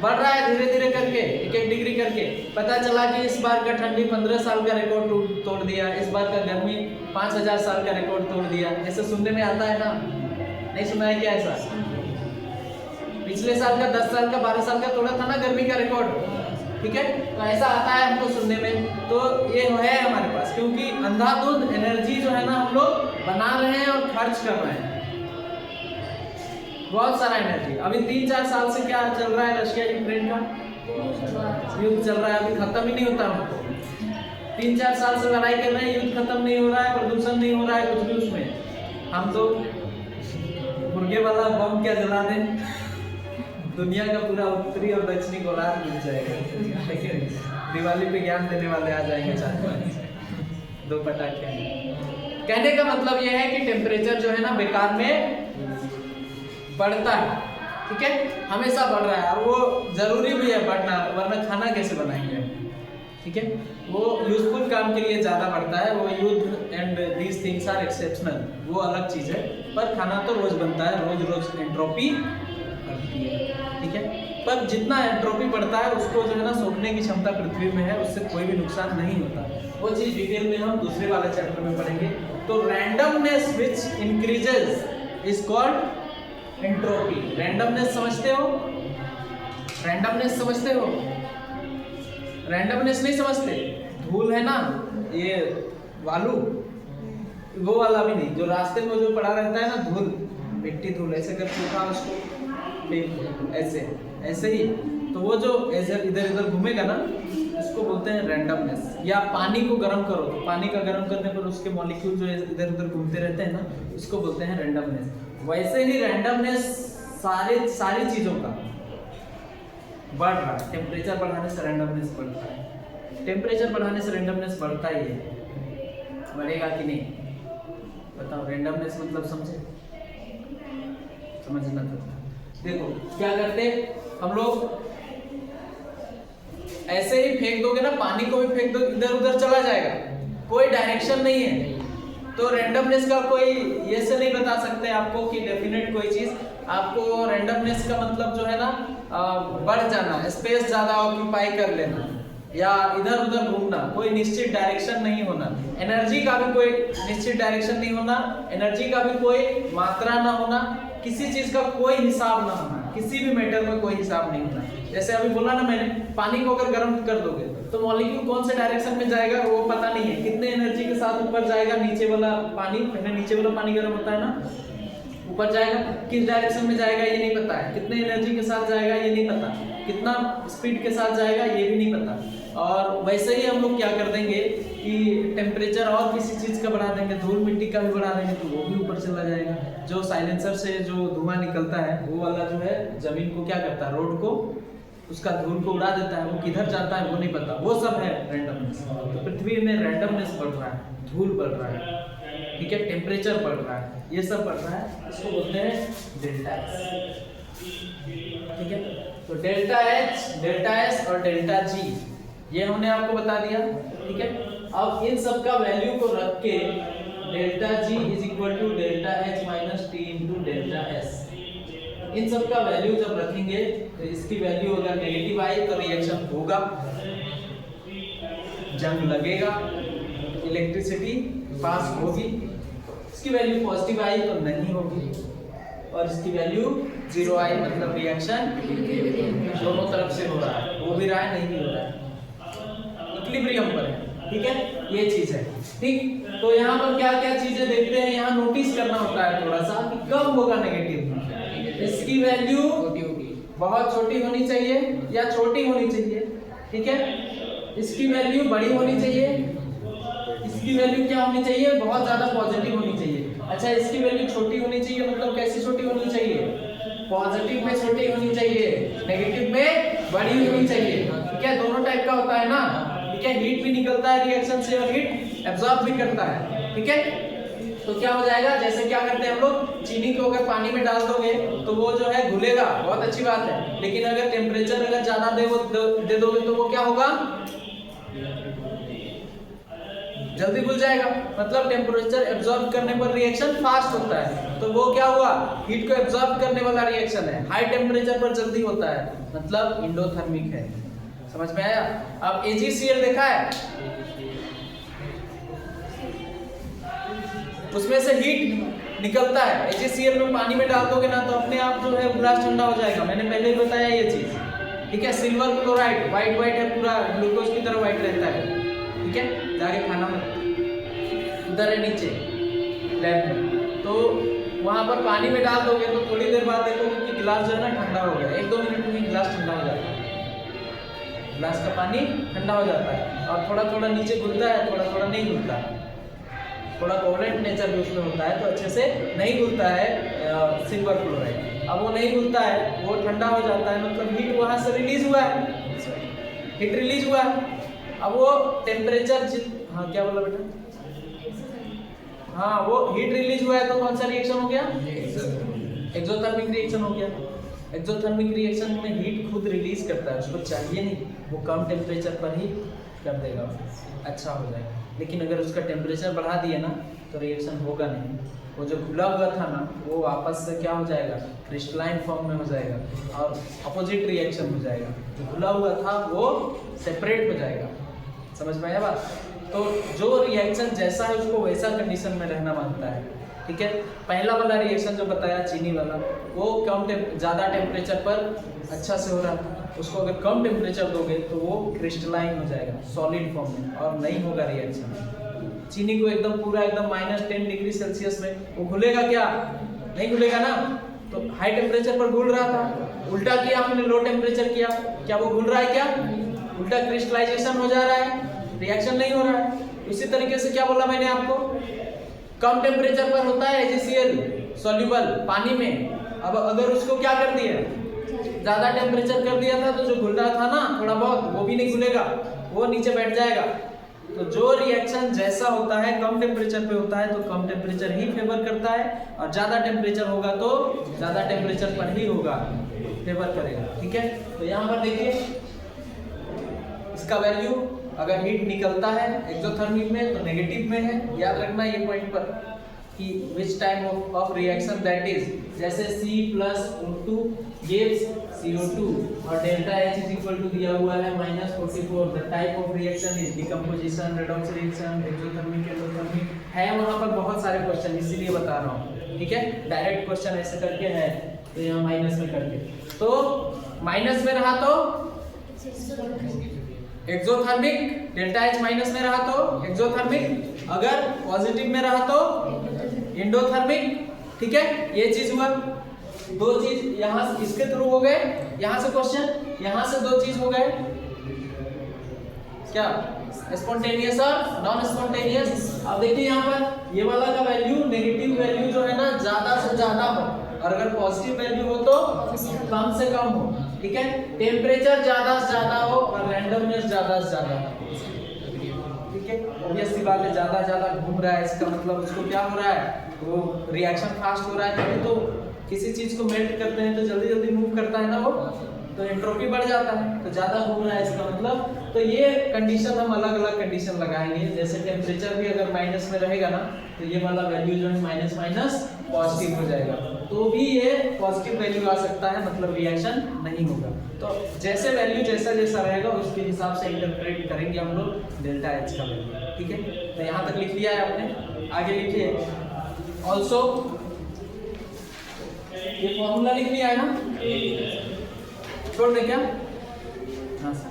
बढ़ रहा है धीरे धीरे करके, 1-1 डिग्री करके। पता चला कि इस बार का ठंडी 15 साल का रिकॉर्ड तोड़ दिया, इस बार का गर्मी 5000 साल का रिकॉर्ड तोड़ दिया। ऐसा सुनने में आता है ना? नहीं सुना है क्या ऐसा? पिछले साल का 10 साल का 12 साल का तोड़ा था ना गर्मी का रिकॉर्ड, ठीक है। तो ऐसा आता है हमको सुनने में। तो ये है हमारे पास, क्योंकि अंधाधुंध एनर्जी जो है ना हम लोग बना रहे हैं और खर्च कर रहे हैं, बहुत सारा एनर्जी। अभी 3-4 साल से क्या चल रहा है? रशिया यूक्रेन का युद्ध चल रहा है, अभी खत्म ही नहीं होता हमको। 3-4 साल से लड़ाई कर रहे हैं, युद्ध खत्म नहीं हो रहा है, प्रदूषण नहीं हो रहा है कुछ भी उसमें। हम तो मुर्गे वाला बम क्या जला दें, दुनिया का पूरा उत्तरी और दक्षिणी गोलार्ध मिल जाएगा। दिवाली पे ज्ञान देने वाले आ जाएंगे 4-5 2 पटाखे। कहने का मतलब यह है कि टेम्परेचर जो है ना बेकार में बढ़ता है, ठीक है, हमेशा बढ़ रहा है और वो जरूरी भी है बढ़ना, वरना खाना कैसे बनाएंगे, ठीक है। वो यूजफुल काम के लिए ज़्यादा बढ़ता है, वो युद्ध and these things are exceptional, वो अलग चीज़ है। पर खाना तो रोज बनता है, रोज रोज एंट्रोपी बढ़ती है, ठीक है। पर जितना एंट्रोपी बढ़ता है उसको जो है ना सोखने की क्षमता पृथ्वी में है, उससे कोई भी नुकसान नहीं होता। वो चीज़ डिटेल में हम दूसरे वाले चैप्टर में पढ़ेंगे। तो randomness which increases is called entropy. Randomness समझते हो? रैंडमनेस समझते हो? रैंडमनेस नहीं समझते? धूल है ना, ये बालू, वो वाला भी नहीं, जो रास्ते में जो पड़ा रहता है ना धूल, मिट्टी धूल, ऐसे करके उठा उसको, ऐसे ऐसे ही, तो वो जो ऐसे इधर इधर घूमेगा ना, उसको बोलते हैं रैंडमनेस। या पानी को गर्म करो तो पानी का गर्म करने पर उसके मॉलिक्यूल जो इधर उधर घूमते रहते हैं ना, उसको बोलते हैं रैंडमनेस। वैसे ही रैंडमनेस सारी चीजों का बढ़ रहा है। टेम्परेचर बढ़ाने से रैंडमनेस बढ़ता है, टेम्परेचर बढ़ाने से रैंडमनेस बढ़ता ही है, बढ़ेगा कि नहीं बताओ? रैंडमनेस मतलब समझे? समझना था। देखो क्या करते हम लोग, ऐसे ही फेंक दोगे ना, पानी को भी फेंक दो इधर उधर चला जाएगा, कोई डायरेक्शन नहीं है। तो रैंडमनेस का कोई ये से नहीं बता सकते आपको कि डेफिनेट कोई चीज आपको। रैंडमनेस का मतलब जो है ना बढ़ जाना, स्पेस ज्यादा ऑक्यूपाई कर लेना या इधर उधर घूमना, कोई निश्चित डायरेक्शन नहीं होना। एनर्जी का भी कोई निश्चित डायरेक्शन नहीं होना, एनर्जी का भी कोई मात्रा ना होना, किसी चीज का कोई हिसाब ना होना, किसी भी मैटर में कोई हिसाब नहीं होना। जैसे अभी बोला ना मैंने, पानी को अगर गर्म कर दोगे तो मॉलिक्यूल कौन से डायरेक्शन में जाएगा वो पता नहीं है, कितने एनर्जी के साथ ऊपर जाएगा, नीचे वाला पानी, पहले नीचे वाला पानी गर्म होता है ना, ऊपर जाएगा, किस डायरेक्शन में जाएगा ये नहीं पता है, कितने एनर्जी के साथ जाएगा ये नहीं पता, कितना स्पीड के साथ जाएगा ये भी नहीं पता। और वैसे ही हम लोग क्या कर देंगे कि टेम्परेचर और किसी चीज का बढ़ा देंगे, धूल मिट्टी का भी बढ़ा देंगे तो वो भी ऊपर चला जाएगा। जो साइलेंसर से जो धुआं निकलता है वो वाला जो है जमीन को क्या करता है, रोड को, उसका धूल को उड़ा देता है, वो किधर जाता है वो नहीं पता, वो सब है रैंडमनेस। तो पृथ्वी में रैंडमनेस बढ़ रहा है, धूल बढ़ रहा है, ठीक है, टेम्परेचर बढ़ रहा है, ये सब बढ़ रहा है, इसको बोलते हैं डेल्टा एस, ठीक है। तो डेल्टा एच, डेल्टा एस और डेल्टा जी ये हमने आपको बता दिया, ठीक है। अब इन सब का वैल्यू को रख के delta G is equal to delta H minus T into delta S, इन सब का वैल्यू जब रखेंगे तो इसकी वैल्यू अगर नेगेटिव आई तो रिएक्शन होगा, जंग लगेगा, इलेक्ट्रिसिटी पास होगी, इसकी वैल्यू पॉजिटिव आई तो नहीं होगी, और इसकी वैल्यू 0 आई मतलब रिएक्शन दोनों तरफ से हो रहा है, हो भी रहा है नहीं भी हो रहा है, इक्विलिब्रियम पर है, ठीक है, ये चीज है, ठीक। तो यहाँ पर क्या क्या चीजें देखते हैं, यहाँ नोटिस करना होता है थोड़ा सा कि कब होगा नेगेटिव, इसकी वैल्यू बहुत छोटी होनी चाहिए या छोटी होनी चाहिए, ठीक है, इसकी वैल्यू बड़ी होनी चाहिए, इसकी वैल्यू क्या होनी चाहिए, बहुत ज्यादा पॉजिटिव होनी चाहिए। अच्छा, इसकी वैल्यू छोटी होनी चाहिए मतलब कैसी छोटी होनी चाहिए, पॉजिटिव में छोटी होनी चाहिए, नेगेटिव में बड़ी होनी चाहिए, ठीक है, दोनों टाइप का होता है ना, ठीक है, हीट भी निकलता है रिएक्शन से और हीट एब्जॉर्ब भी करता है, ठीक है। तो क्या हो जाएगा, जैसे क्या करते हैं हम लोग, चीनी को अगर पानी में डाल दोगे तो वो जो है घुलेगा, बहुत अच्छी बात है, लेकिन अगर टेम्परेचर अगर ज्यादा दे दोगे तो वो क्या होगा, जल्दी घुल जाएगा, मतलब टेम्परेचर एब्जॉर्ब करने पर रिएक्शन फास्ट होता है, तो वो क्या हुआ, हीट को एब्जॉर्ब करने वाला रिएक्शन है, हाई टेम्परेचर पर जल्दी होता है, मतलब इंडोथर्मिक है, समझ में आया। अब AgCl देखा है, उसमें से हीट निकलता है, AgCl में पानी में डाल दोगे ना तो अपने आप जो है गिलास ठंडा हो जाएगा, मैंने पहले ही बताया ये चीज, ठीक है। सिल्वर क्लोराइड व्हाइट व्हाइट है, पूरा ग्लूकोज की तरह व्हाइट रहता है, ठीक है, जाके खाना में उधर है नीचे लैब में, तो वहां पर पानी में डाल दोगे तो थोड़ी देर बाद देखोगे कि गिलास जो है ना ठंडा हो गया, 1-2 मिनट में गिलास ठंडा हो जाएगा, ग्लास का पानी ठंडा हो जाता है और थोड़ा थोड़ा नीचे घुलता है, थोड़ा थोड़ा नहीं घुलता है, थोड़ा कोवलेंट नेचर भी उसमें होता है, तो अच्छे से नहीं घुलता है सिल्वर क्लोराइड। अब वो नहीं घुलता है, वो ठंडा हो जाता है, मतलब हीट वहाँ से रिलीज हुआ है, हीट रिलीज हुआ है। अब वो टेम्परेचर हाँ क्या बोला बेटा, हाँ वो हीट रिलीज हुआ है तो कौन सा रिएक्शन हो गया, एक्सोथर्मिक रिएक्शन हो गया। एक्सोथर्मिक रिएक्शन में हीट खुद रिलीज करता है, उसको चाहिए नहीं, वो कम टेम्परेचर पर ही कर देगा, अच्छा हो जाएगा। लेकिन अगर उसका टेम्परेचर बढ़ा दिए ना तो रिएक्शन होगा नहीं, वो जो खुला हुआ था ना वो वापस से क्या हो जाएगा, क्रिस्टलाइन फॉर्म में हो जाएगा और अपोजिट रिएक्शन हो जाएगा। जो खुला हुआ था वो सेपरेट हो जाएगा। समझ में आया बात? तो जो रिएक्शन जैसा है उसको वैसा कंडीशन में रहना मांगता है, ठीक है। पहला वाला रिएक्शन जो बताया चीनी वाला, वो ज़्यादा टेम्परेचर पर अच्छा से हो रहा है, उसको अगर कम टेम्परेचर दोगे तो वो क्रिस्टलाइन हो जाएगा सॉलिड फॉर्म में और नहीं होगा रिएक्शन। चीनी को एकदम पूरा एकदम -10 डिग्री सेल्सियस में वो घुलेगा क्या, नहीं घुलेगा ना, तो हाई टेम्परेचर पर घुल रहा था, उल्टा किया हमने, लो टेम्परेचर किया, क्या वो घुल रहा है, क्या उल्टा क्रिस्टलाइजेशन हो जा रहा है, रिएक्शन नहीं हो रहा है। इसी तरीके से क्या बोला मैंने आपको, कम टेम्परेचर पर होता है HCl सॉल्युबल पानी में। अब अगर उसको क्या कर दिया, ज्यादा टेम्परेचर कर दिया था तो जो घुल रहा था ना थोड़ा बहुत, वो भी नहीं घुलेगा, वो नीचे बैठ जाएगा। तो जो रिएक्शन जैसा होता है कम टेम्परेचर पे होता है तो कम टेम्परेचर ही फेवर करता है, और ज्यादा टेम्परेचर होगा तो ज्यादा टेम्परेचर पर ही होगा, फेवर करेगा, ठीक है। तो यहाँ पर देखिए इसका वैल्यू, अगर हीट निकलता है एक्सोथर्मिक में तो नेगेटिव में है, याद रखना ये पॉइंट पर कि which type of reaction that is, जैसे C+O2 gives CO2 और delta H is equal to दिया हुआ है -44। The type of reaction is decomposition, redox reaction, exothermic, endothermic है। वहां पर बहुत सारे क्वेश्चन इसीलिए बता रहा हूँ, ठीक है। डायरेक्ट क्वेश्चन ऐसे करके है तो यहाँ माइनस में करके, तो माइनस में रहा तो एक्सोथर्मिक, डेल्टा H माइनस में रहा तो एक्सोथर्मिक, अगर पॉजिटिव में रहा तो एंडोथर्मिक, ठीक है। ये चीज हुआ, दो चीज यहाँ इसके थ्रू हो गए, यहाँ से क्वेश्चन, यहाँ से दो चीज हो गए, क्या स्पॉन्टेनियस और नॉन स्पॉन्टेनियस। अब देखिए यहाँ पर ये वाला का वैल्यू, नेगेटिव वैल्यू जो है ना ज्यादा से ज्यादा हो, और अगर पॉजिटिव वैल्यू हो तो कम से कम हो, ठीक है। टेम्परेचर ज्यादा से ज्यादा हो और रैंडमनेस ज्यादा से ज्यादा हो, ठीक है। ऑब्वियस सी बात है, ज्यादा ज्यादा घूम रहा है इसका मतलब उसको क्या हो रहा है, वो रिएक्शन फास्ट हो रहा है, तभी तो किसी चीज को मेल्ट करते हैं तो जल्दी जल्दी मूव करता है ना वो, तो एंट्रोपी बढ़ जाता है, तो ज्यादा घूम रहा है इसका मतलब। तो ये कंडीशन हम अलग अलग कंडीशन लगाएंगे, जैसे टेम्परेचर भी अगर माइनस में रहेगा ना तो ये वाला वैल्यू जो है माइनस माइनस पॉजिटिव हो जाएगा, तो भी ये पॉजिटिव वैल्यू आ सकता है, मतलब रिएक्शन नहीं होगा। तो जैसे वैल्यू जैसा जैसा रहेगा उसके हिसाब से इंटरप्रेट करेंगे हम लोग डेल्टा H का वैल्यू, ठीक है। तो यहाँ तक लिख लिया है आपने, आगे लिखिए ऑल्सो, ये फॉर्मूला लिख लिया है ना, छोड़ दे क्या, हाँ sir.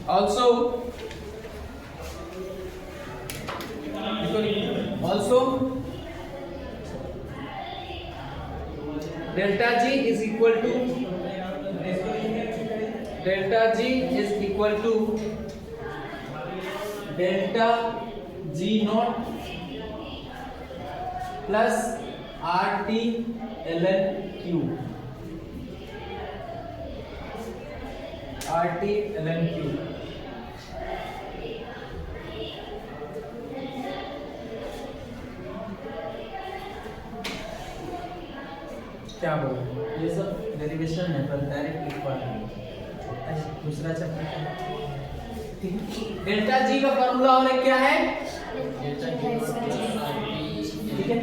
Also, delta G is equal to delta G naught plus RT ln Q, RT ln Q। क्या बोलो, ये सब डेरिवेशन है पर डायरेक्ट लिख पा रहे हैं, दूसरा चैप्टर, ठीक है। डेल्टा जी का फॉर्मूला और क्या है, ठीक है।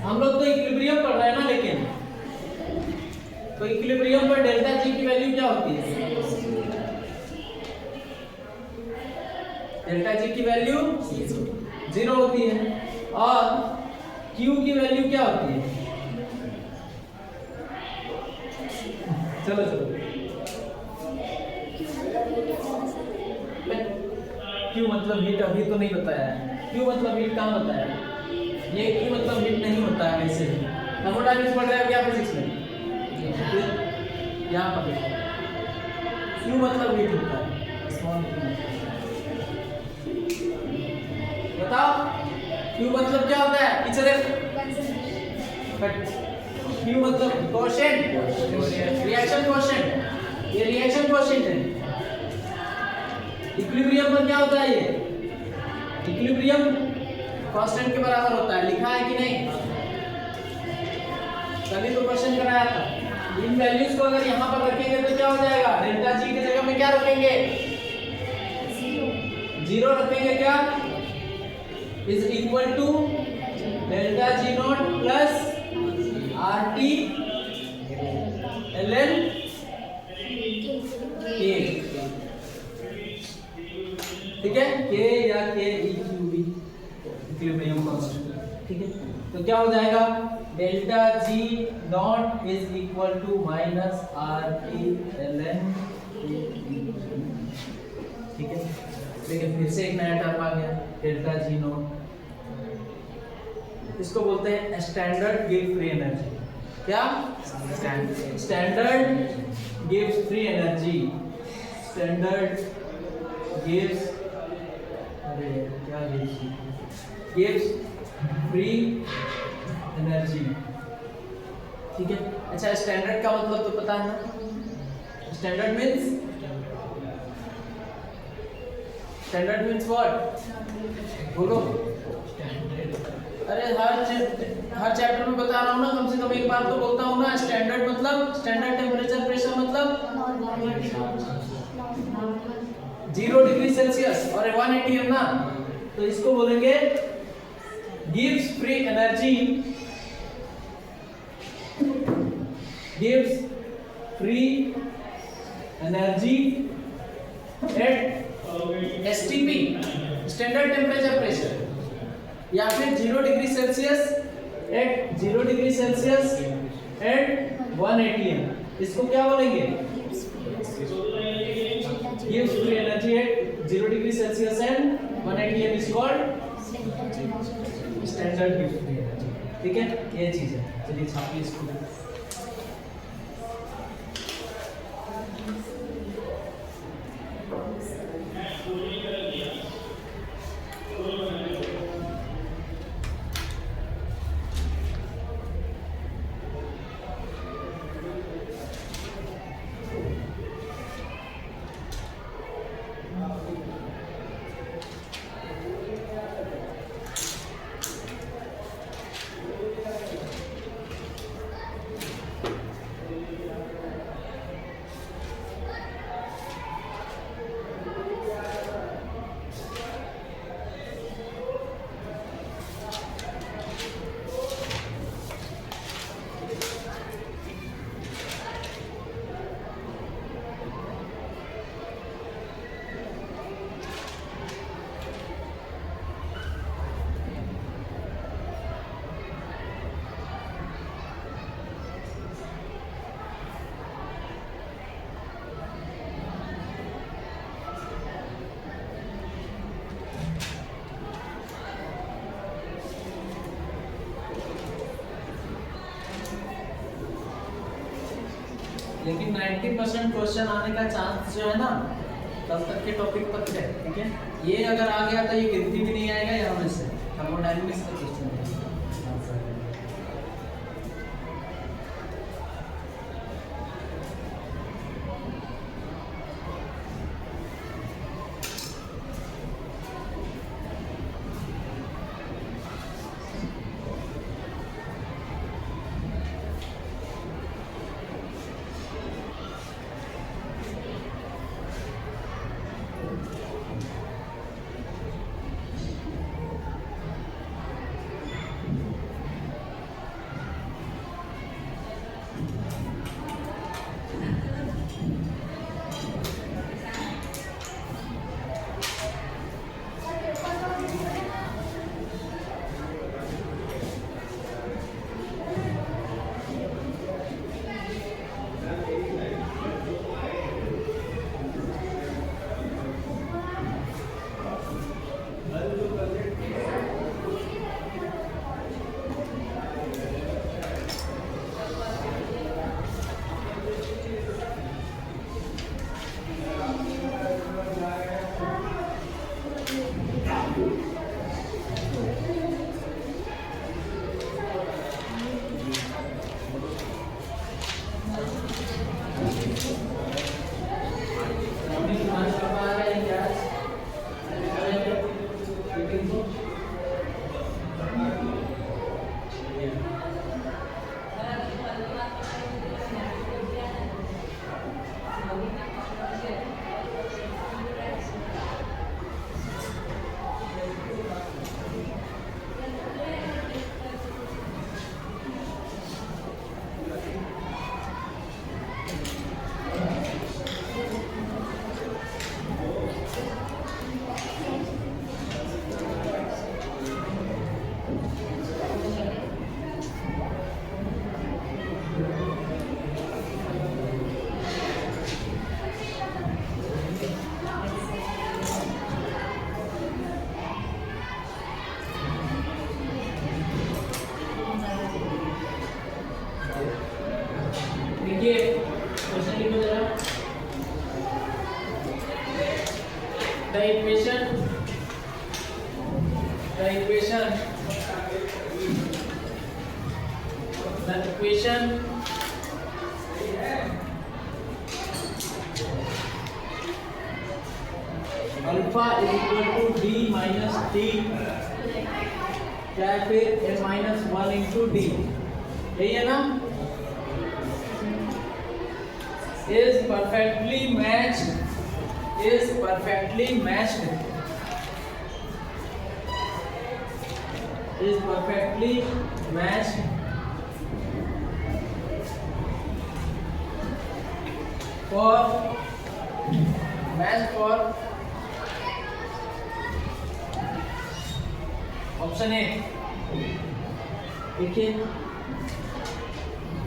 हम लोग तो इक्विलिब्रियम पढ़ रहे हैं ना, लेकिन तो इक्विलिब्रियम पर डेल्टा जी की वैल्यू क्या होती है, डेल्टा जी की वैल्यू 0 होती है, और Q की वैल्यू क्या होती है, चलो क्यों मतलब हीट अभी तो नहीं बताया है, क्यों मतलब हीट कहाँ बताया है, ये क्यों मतलब हीट नहीं होता है वैसे। थर्मोडायनामिक्स पढ़ रहे हो क्या फिजिक्स में, फिर यहाँ पर देखो क्यू मतलब हीट होता है, स्मॉल क्यू बताओ क्यू मतलब क्या होता है पीछे देख क्यू मतलब कोशेंट रिएक्शन कोशेंट, ये रिएक्शन कोशेंट है। इक्विलिब्रियम पर क्या होता है, ये इक्विलिब्रियम कांस्टेंट के बराबर होता है, लिखा है कि नहीं, तभी तो क्वेश्चन कराया था। इन वैल्यूज को अगर यहाँ पर रखेंगे तो क्या हो जाएगा, डेल्टा जी की जगह में क्या रखेंगे, जीरो रखेंगे, क्या is equal to delta G not plus R T L N K, ठीक है, के या के इक्यू इक्विलिब्रियम कांस्टेंट, ठीक है। तो क्या हो जाएगा, delta G naught is equal to minus R T L N, ठीक है। देखिए फिर से एक नया टर्म आ गया, डेल्टा जी नॉट, इसको बोलते हैं स्टैंडर्ड गिव फ्री एनर्जी। क्या standard gives free energy, standard gives, अरे क्या गिव्स फ्री एनर्जी, ठीक है। अच्छा स्टैंडर्ड का मतलब तो पता है ना, स्टैंडर्ड मीन्स व्हाट, बोलो। अरे हर चैप्टर में बता रहा हूँ ना, कम से कम एक बार तो बोलता हूँ ना। स्टैंडर्ड मतलब स्टैंडर्ड टेम्परेचर प्रेशर मतलब 0 डिग्री सेल्सियस और 1 atm ना, तो इसको बोलेंगे gives free energy, gives free energy at STP standard temperature pressure, या फिर 0 degree Celsius at 0 degree Celsius at 1 atm, इसको क्या बोलेंगे, gives free energy at 0 degree Celsius and 1 atm is called standard gives free energy, ठीक है, ये चीज है। चलिए छापिए इसको। लेकिन 90% क्वेश्चन आने का चांस जो है ना, तब तक के टॉपिक तक है, ठीक है। ये अगर आ गया तो ये गिनती भी नहीं आएगा यहाँ में से, थर्मोडायनेमिक्स का क्वेश्चन है। the equation alpha is equal to D minus T, क्या है फिर n minus one into D, यही है ना, is perfectly matched for option A, देखिए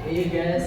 ए गैस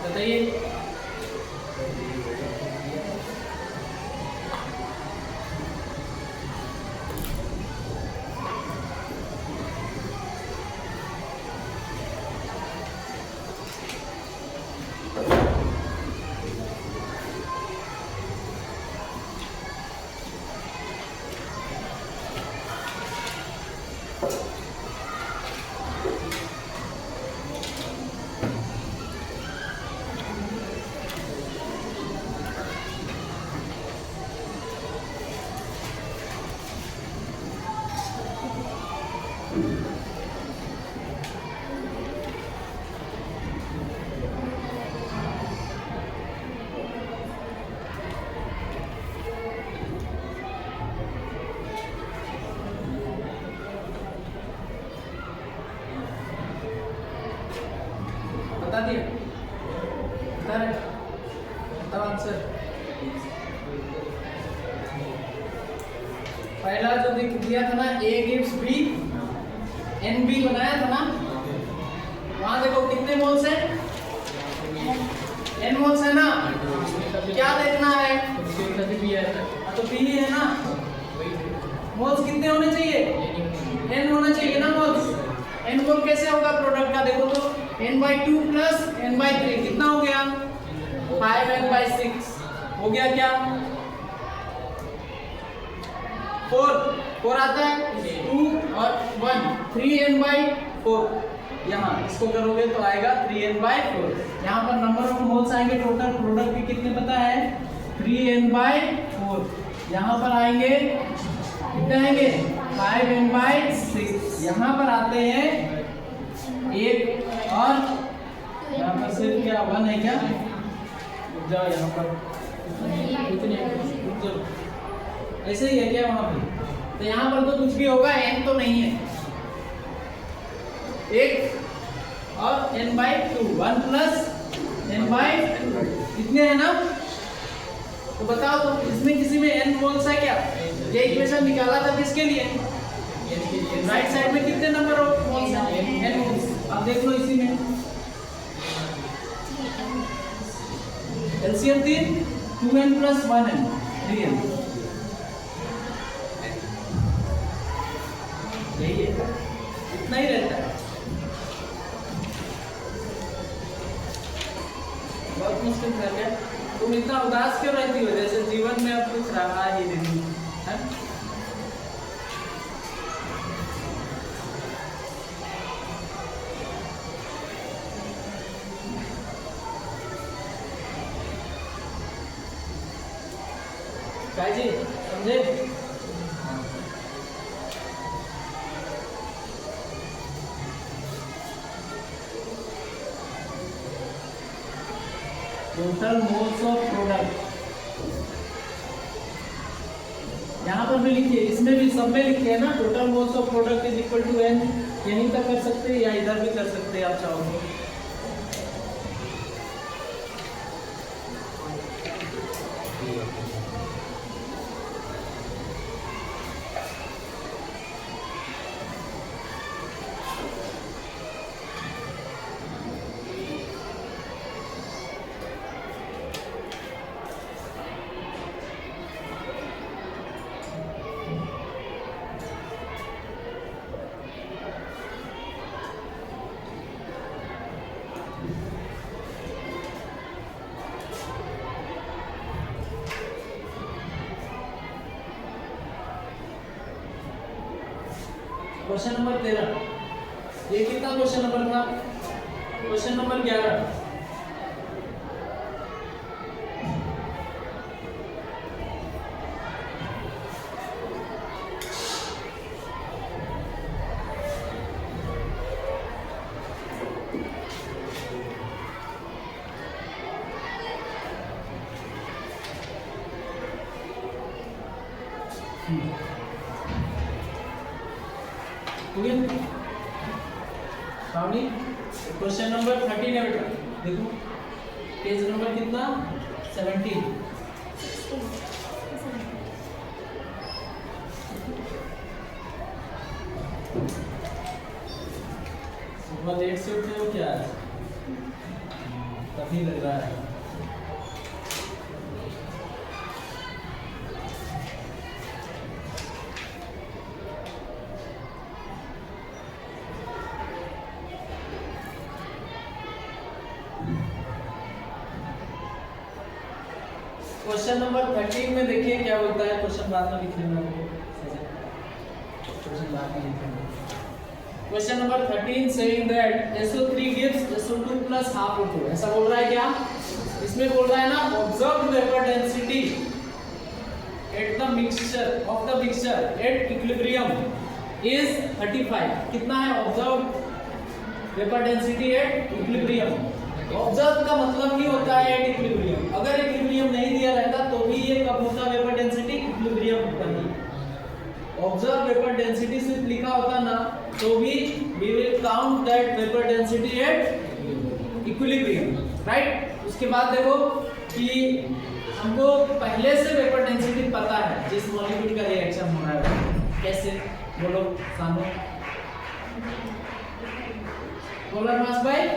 बताइए। बता दिया, बता रहे, बताओ आंसर। पहला जो दिया था ना, A gives B, NB बनाया था ना, वहां देखो कितने मोल्स है, N मोल्स है ना, क्या देखना है, तो B है ना, मोल्स कितने होने चाहिए, N होना चाहिए ना मोल्स। N मोल कैसे होगा प्रोडक्ट का, देखो तो n/2 प्लस n/3 कितना हो गया 5n/6 हो गया क्या 4 आता है 2 और 1 3n/4 यहाँ इसको करोगे तो आएगा 3n/4 यहाँ पर नंबर ऑफ मोल्स आएंगे टोटल प्रोडक्ट के कितने पता है 3n/4 यहाँ पर आएंगे कितने आएंगे 5n/6 यहाँ पर आते हैं एक और यहाँ पर सिर्फ क्या 1 है क्या रुक जाओ यहाँ पर कितने रुक जाओ ऐसे ही है क्या वहाँ पे तो यहाँ पर तो कुछ भी होगा n तो नहीं है एक और n/2 1 प्लस n/2 इतने है ना तो बताओ तो इसमें किसी में n मोल्स है क्या ये इक्वेशन निकाला था किसके लिए राइट साइड में कितने नंबर ऑफ मोल्स हैं n मोल्स आप देख लो इसी में एलसीएम 3 2n + 1n 3n यही है इतना ही रहता है बहुत मुश्किल है क्या तुम इतना उदास क्यों रहती हो जैसे जीवन में अब कुछ रहा ही नहीं है काय जी समझे टोटल मोल्स ऑफ प्रोडक्ट यहाँ पर भी लिखिए इसमें भी सब में लिखिए ना total moles of product is equal to n यहीं तक कर सकते हैं या इधर भी कर सकते हैं आप चाहो क्वेश्चन नंबर 13 ये कितना क्वेश्चन नंबर था क्वेश्चन नंबर 11 क्वेश्चन नंबर 13 है बेटा देखो पेज नंबर कितना 17 सुबह लेट से उठे हो क्या तभी लग रहा है क्वेश्चन नंबर 13 में देखिए क्या बोलता है क्वेश्चन बाद में लिख लेना क्वेश्चन बाद में लिखेंगे question number 13 saying that SO3 gives SO2 plus half O2 ऐसा बोल रहा है क्या इसमें बोल रहा है ना observed vapour density at the mixture of the mixture at equilibrium is 35 कितना है observed vapour density at equilibrium observe का मतलब ही होता है एट इक्विलिब्रियम अगर इक्विलिब्रियम नहीं दिया रहता तो भी ये कब होता वेपर डेंसिटी इक्विलिब्रियम होता ही ऑब्जर्व वेपर डेंसिटी सिर्फ लिखा होता ना तो भी we will count that vapour density at equilibrium right उसके बाद देखो कि हमको पहले से वेपर डेंसिटी पता है जिस मॉलिक्यूल का रिएक्शन हो रहा है कैसे बोलो सामने बोलो मास भाई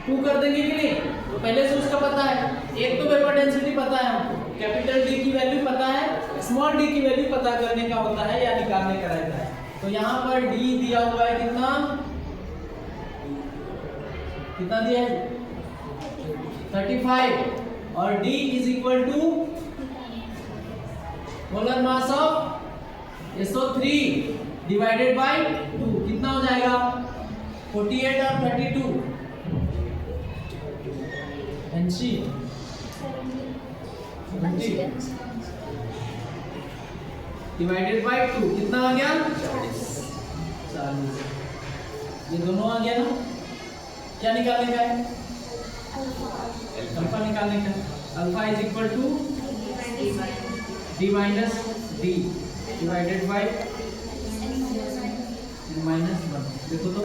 2 कर देंगे कि नहीं तो पहले से उसका पता है एक तो वेपर डेंसिटी पता है हमको कैपिटल D की वैल्यू पता है स्मॉल d की वैल्यू पता करने का होता है या निकालने का रहता है तो यहाँ पर d दिया हुआ है कितना कितना दिया है 35 और D is equal to molar mass of SO3 divided by 2 कितना हो जाएगा 48 और 32 NC 70 डिवाइडेड बाय 2 कितना आ गया 40 ये दोनों आ गया ना क्या निकालने का है अल्फा निकालने का alpha is equal to d minus d divided by minus 1 देखो तो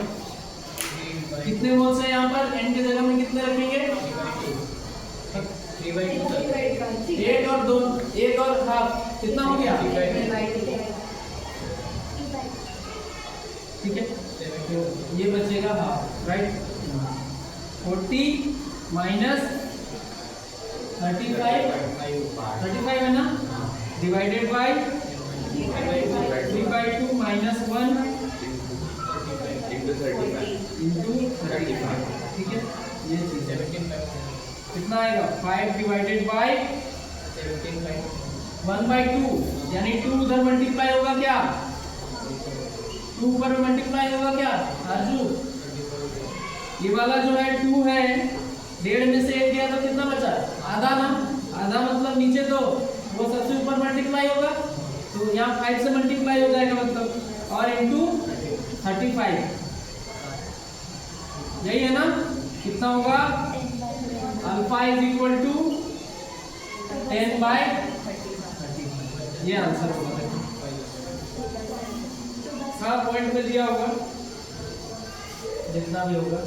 कितने मोल्स है यहाँ पर n की जगह में कितने रखेंगे 8 और 2 1 और हाफ कितना हो गया ठीक है तो ये बचेगा हाफ राइट 40 माइनस 35 है ना डिवाइडेड बाय 3/2 माइनस 1 इंटू 35 ठीक है ये चीज 17 कितना आएगा 5 डिवाइडेड बाय 1/2 यानी 2 उधर मल्टीप्लाई होगा क्या 2 ऊपर में मल्टीप्लाई होगा क्या आरजू ये वाला जो है 2 है 1.5 में से 1 गया तो कितना बचा आधा ना आधा मतलब नीचे तो वो सबसे ऊपर मल्टीप्लाई होगा तो यहाँ 5 से मल्टीप्लाई हो जाएगा मतलब और इनटू 35 यही है ना कितना होगा अल्फा इज इक्वल टू 10/30 ये आंसर होगा हाँ पॉइंट में दिया होगा जितना भी होगा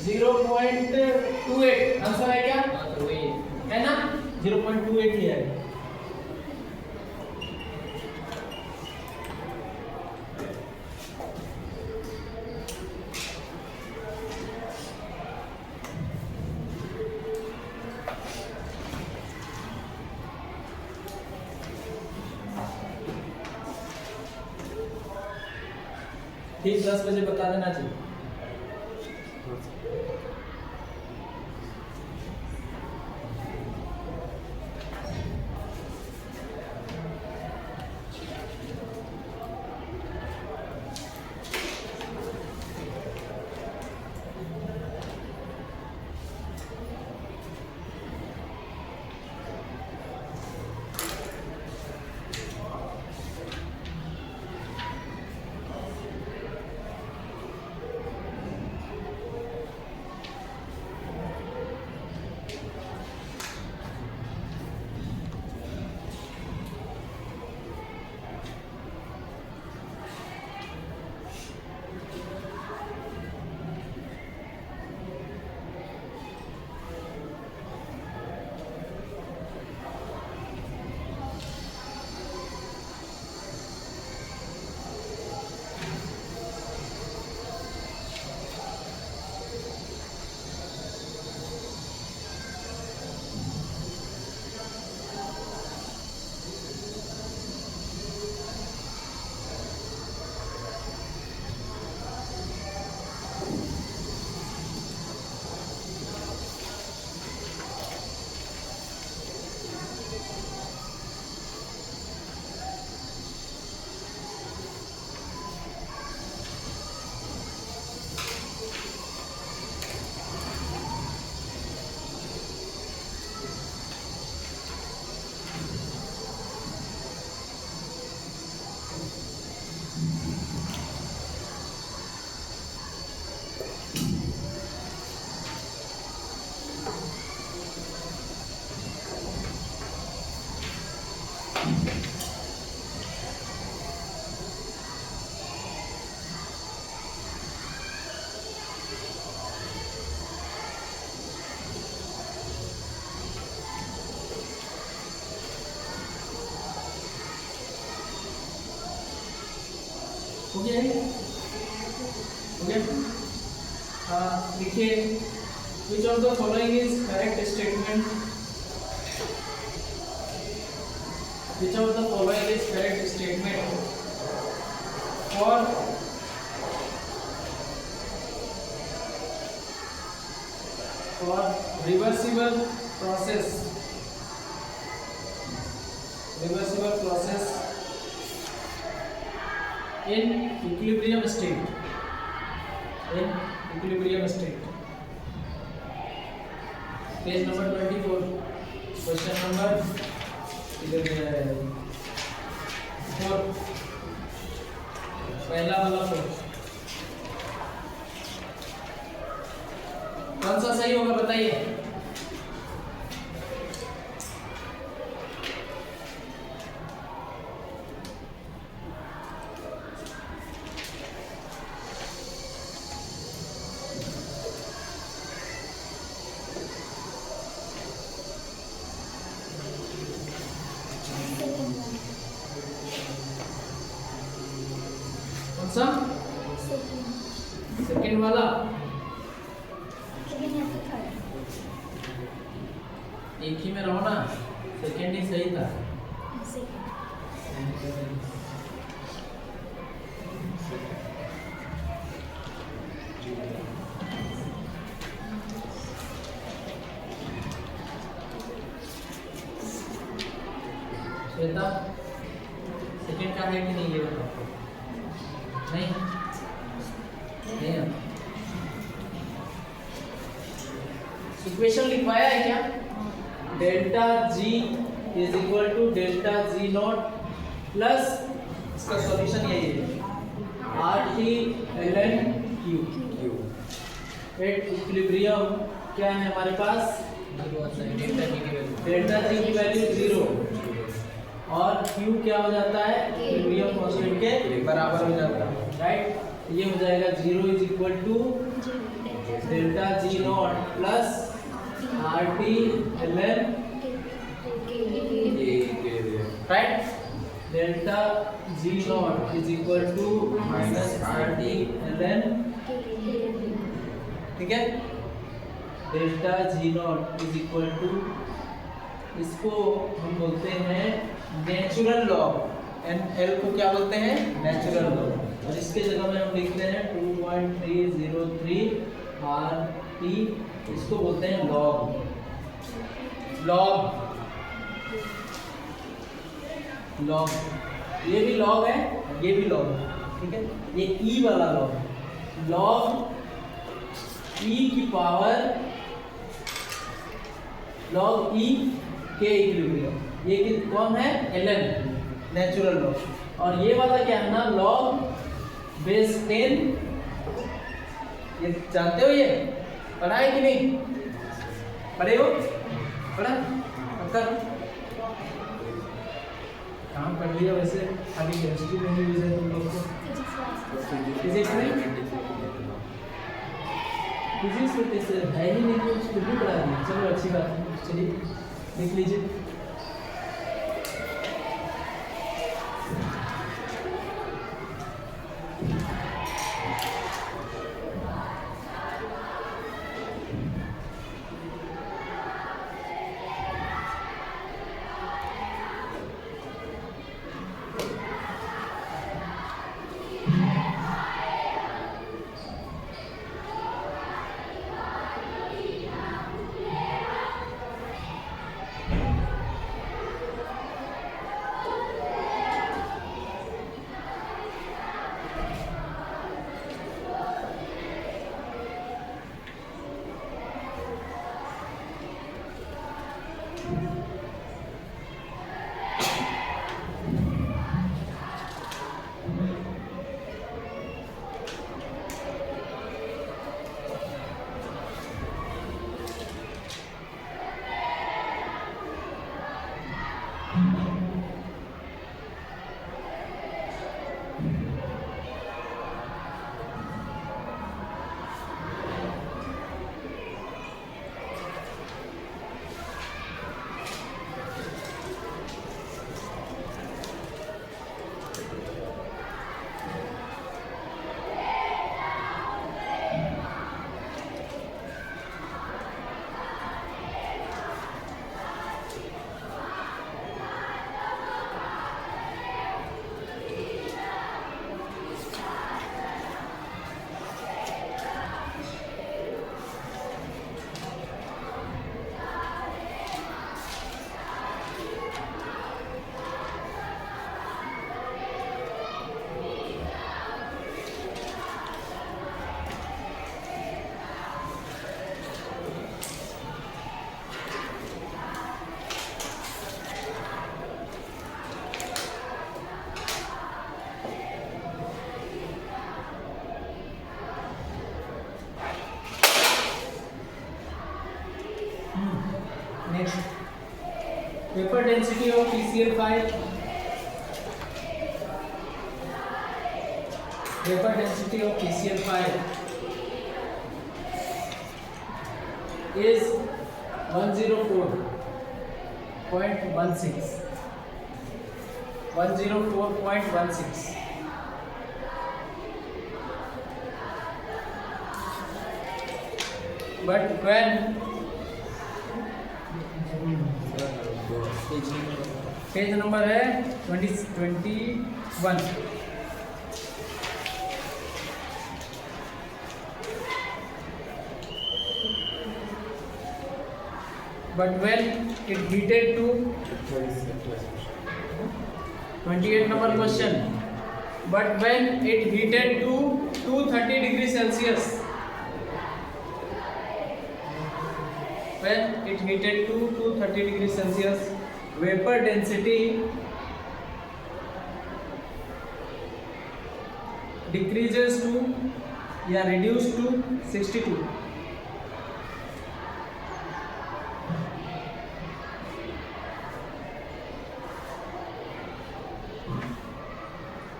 0.28 आंसर है क्या है ना 0.28 ही है ठीक 10 बजे बता देना चाहिए हो गया लिखिए which of the following is correct statement which of the following is correct statement for for reversible process in equilibrium state. Page number 24, question number 4, पहला वाला 4 कौन सा सही होगा बताइए? कौन सा? सेकंड वाला? एक ही में रहो ना, सेकंड ही सही था। श्वेता, सेकंड का है कि नहीं ये बताओ? नहीं है। इक्वेशन लिखवाया है क्या? Delta G is equal to delta G not plus इसका सॉल्यूशन यही है R T L N Q at equilibrium. क्या है हमारे पास? डेल्टा जी की वैल्यू 0 और Q क्या हो जाता है? इक्विलिब्रियम कांस्टेंट के बराबर हो जाता है, राइट? ये हो जाएगा 0 is equal to delta G not plus R T L N, right? Delta G naught is equal to minus R T L N, ठीक है? Delta G naught is equal to, इसको हम बोलते हैं नेचुरल लॉग, एल को क्या बोलते हैं? Natural log. और इसके जगह में हम लिखते हैं 2.303 आर टी, इसको बोलते हैं लॉग। लॉग ये भी लॉग है, ये भी लॉग है, ठीक है? ये ई वाला लॉग, लॉग ई की पावर लॉग ई के इक्विलिब्रियम, ये कौन है? ln, natural log. और ये वाला क्या है ना? लॉग बेस 10, ये जानते हो? ये पढ़ा है कि नहीं? पढ़े हो? पढ़ा? कर काम पढ़ लिया वैसे, खाली केमिस्ट्री में ही यूज है तुम लोग को। फिजिक्स में है ही नहीं, कुछ फिर भी पढ़ा दिया। चलो अच्छी बात है, चलिए लिख लीजिए। Next paper density of PCl5. Paper density of PCl5 is 104.16. 104.16. But when page number है 21. But when it heated to 28 number question. But when it heated to 230 degrees Celsius. When it heated to 230 degrees Celsius, vapor density decreases to या reduced to 62.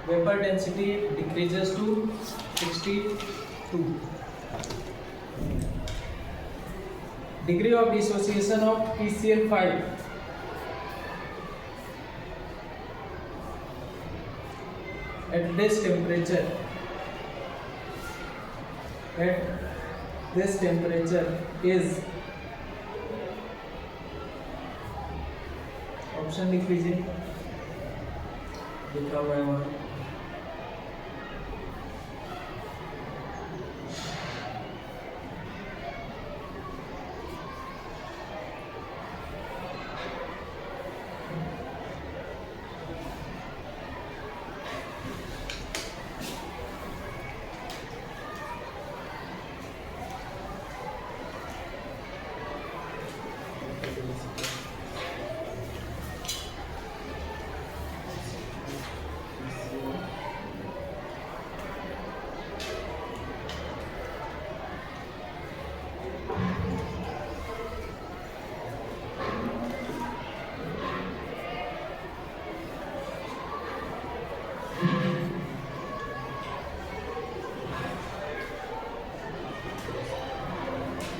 Vapor density decreases to 62. Degree of dissociation of PCl5. At this temperature is option लिख लीजिए, लिखा हुआ है वहाँ.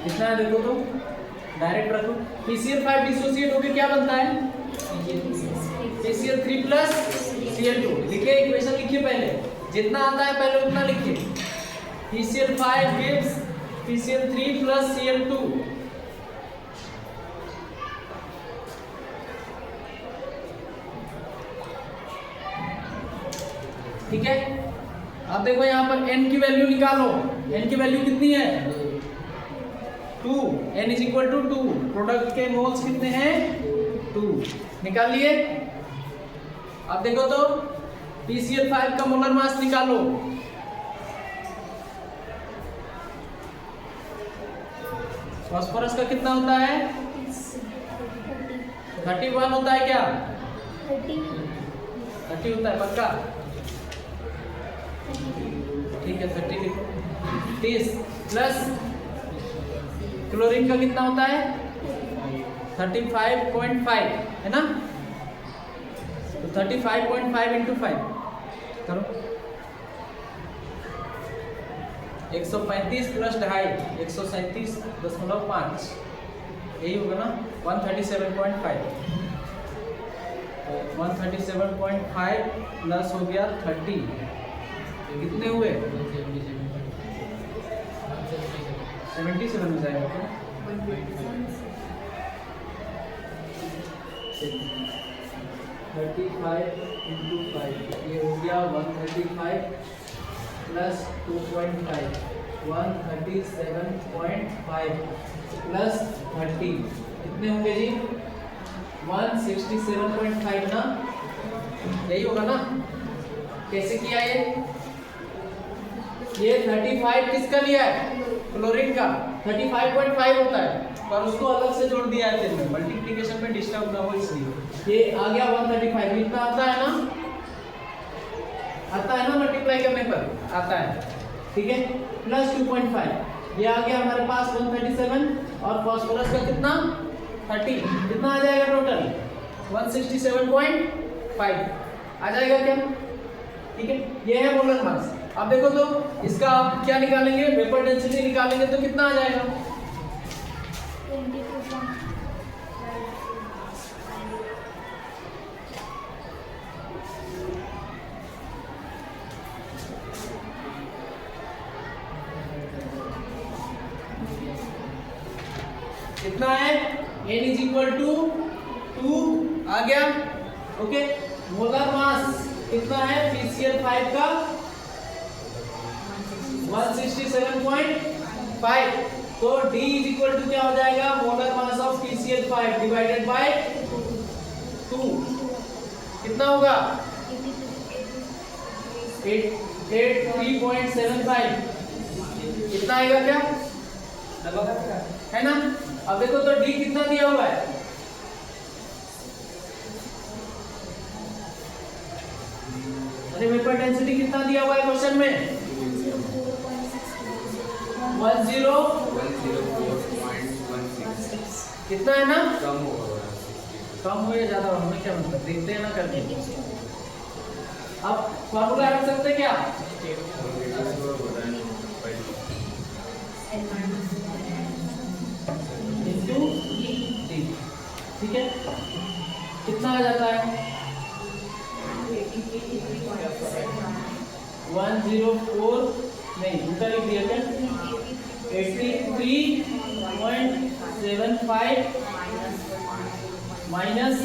कितना है देखो तो, डायरेक्ट रखो. PCl5 डिसोसिएट होके क्या बनता है? PCl3 plus Cl2. लिखिए, इक्वेशन लिखिए पहले, जितना आता है पहले उतना लिखिए. PCl5 gives PCl3 plus Cl2. ठीक है. अब देखो यहाँ पर n की वैल्यू निकालो. n की वैल्यू कितनी है? 2. n is equal to 2. Product के मोल्स कितने हैं? 2. निकाल लिए. अब देखो तो PCl5 का मोलर मास निकालो. फास्फोरस का कितना होता है? 31 होता है क्या? 30 होता है पक्का? ठीक है, 30 लिखो. 30 प्लस क्लोरीन का कितना होता है? 35.5 है ना. तो 35.5 इंटू 5 करो. 135 प्लस 2.5 137.5 यही होगा ना. 137.5 प्लस हो गया 30. कितने हुए? 77 हो जाएगा. 35 इंटू 5 ये हो गया 135 प्लस 2.5 137.5 प्लस 30 कितने होंगे जी? 167.5 ना. यही होगा ना. कैसे किया ये 35 किसका लिया है? क्लोरीन का. 35.5 होता है पर उसको अलग से जोड़ दिया है तेल में, मल्टीप्लिकेशन में डिस्टर्ब ना हो इसलिए. ये आ गया 135. इतना आता है ना, आता है ना मल्टीप्लाई करने पर आता है. ठीक है, प्लस 2.5 ये आ गया हमारे पास 137 और फास्फोरस का कितना 30, कितना आ जाएगा टोटल 167.5 आ जाएगा क्या? ठीक है, ये है मोलर मास। अब देखो तो इसका आप क्या निकालेंगे, वेपर डेंसिटी निकालेंगे तो कितना आ जाएगा? 22. कितना है? n इज इक्वल टू 2 आ गया। ओके, मोलर मास कितना है PCl5 का 167.5, तो D इज इक्वल टू क्या हो जाएगा, molar mass of PCl5 divided by 2 कितना होगा 83.75 कितना आएगा क्या है ना। अब देखो तो D कितना दिया हुआ है, अरे वेपर डेंसिटी कितना दिया हुआ है क्वेश्चन में 104.16 कितना है ना, कम होगा कम हो या ज्यादा हो हमें क्या मतलब, देखते हैं ना करके। अब फॉर्मूला रख सकते हैं क्या, इनटू डी, ठीक है, कितना आ जाता है 104 नहीं उल्टा लिख दिया क्या 83.75 माइनस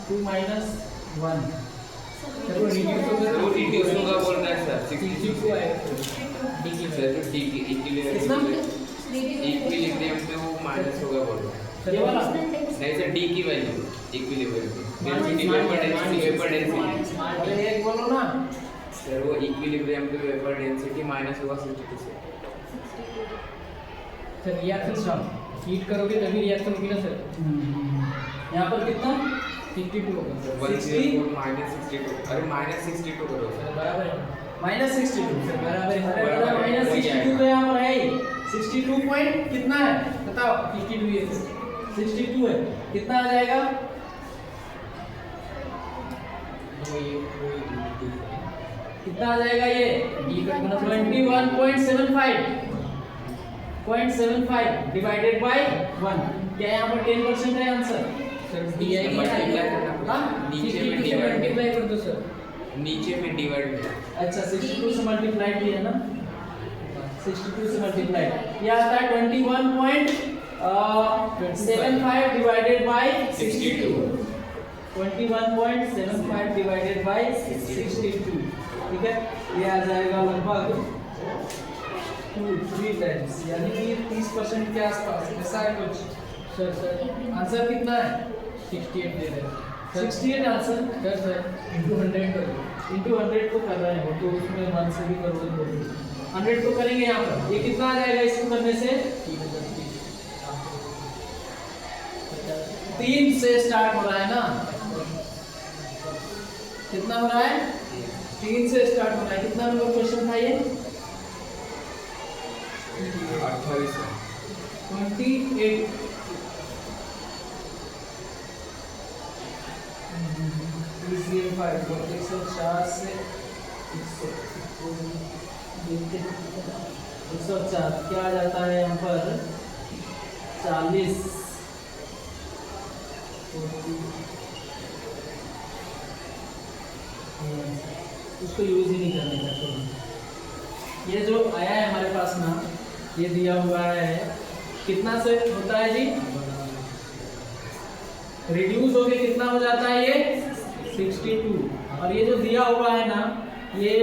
2 माइनस 1 रिड्यूस होगा बोल रहा है सर 62 आएगा सर तो ठीक है कितना इक्विलिब्रियम पे वो माइनस होगा बोल रहा है ये वाला नहीं सर डी की value equilibrium density vapour density अरे एक बोलो ना, सर वो इक्विलिब्रियम पे वेपर डेंसिटी माइनस होगा 62 से सर रिएक्शन स्टॉप हीट करोगे तभी रिएक्शन होगी ना सर। यहाँ पर कितना 62 होगा सर। 104 माइनस 62 अरे माइनस 62 करो सर सर बराबर है माइनस 62 सर बराबर है अरे बेटा माइनस 62 तो यहाँ पर है ही 62 पॉइंट कितना है बताओ 62 है सर 62 है कितना आ जाएगा कितना आ जाएगा ये डी कट करना 21.75 डिवाइडेड बाय 1 क्या यहाँ पर 10% है आंसर सर डी आएगी मल्टीप्लाई करना हाँ? नीचे 62 में से डिवाइड मल्टीप्लाई कर दो सर नीचे में डिवाइड अच्छा 62 से मल्टीप्लाई किया ना 62 से मल्टीप्लाई ये आता है 21.75 डिवाइडेड बाय 62 21.75 डिवाइडेड बाय 62 ठीक है ये आ जाएगा लगभग 2-3 टाइम्स यानी कि 30% के आसपास ऐसा है कुछ सर आंसर कितना है 68 दे रहे हैं 68 आंसर सर इंटू 100 कर दो इंटू 100 तो कर रहे हैं तो उसमें 1 से भी करोगे तो 100 तो करेंगे यहाँ पर ये कितना आ जाएगा इसको करने से 3 से स्टार्ट हो रहा है ना कितना हो रहा है 3 से स्टार्ट हो रहा है कितना नंबर क्वेश्चन था ये 28 28 104 से 104 क्या आ जाता है यहाँ पर 40 उसको यूज ही नहीं करने का छोड़ो ये जो आया है हमारे पास ना ये दिया हुआ है कितना से होता है जी रिड्यूस होके कितना हो जाता है ये 62 और ये जो दिया हुआ है ना ये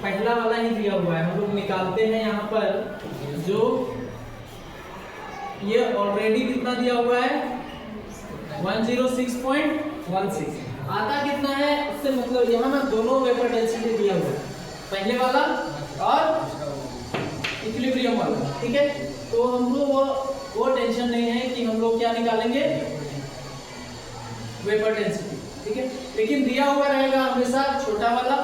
पहला वाला ही दिया हुआ है हम लोग निकालते हैं यहाँ पर जो ये ऑलरेडी कितना दिया हुआ है 106.16 आता कितना है उससे मतलब यहाँ ना दोनों वेपर डेंसिटी दिया हुआ है पहले वाला और इक्विलिब्रियम वाला ठीक है तो हम लोग वो टेंशन नहीं है कि हम लोग क्या निकालेंगे वेपर डेंसिटी ठीक है लेकिन दिया हुआ रहेगा हमेशा छोटा वाला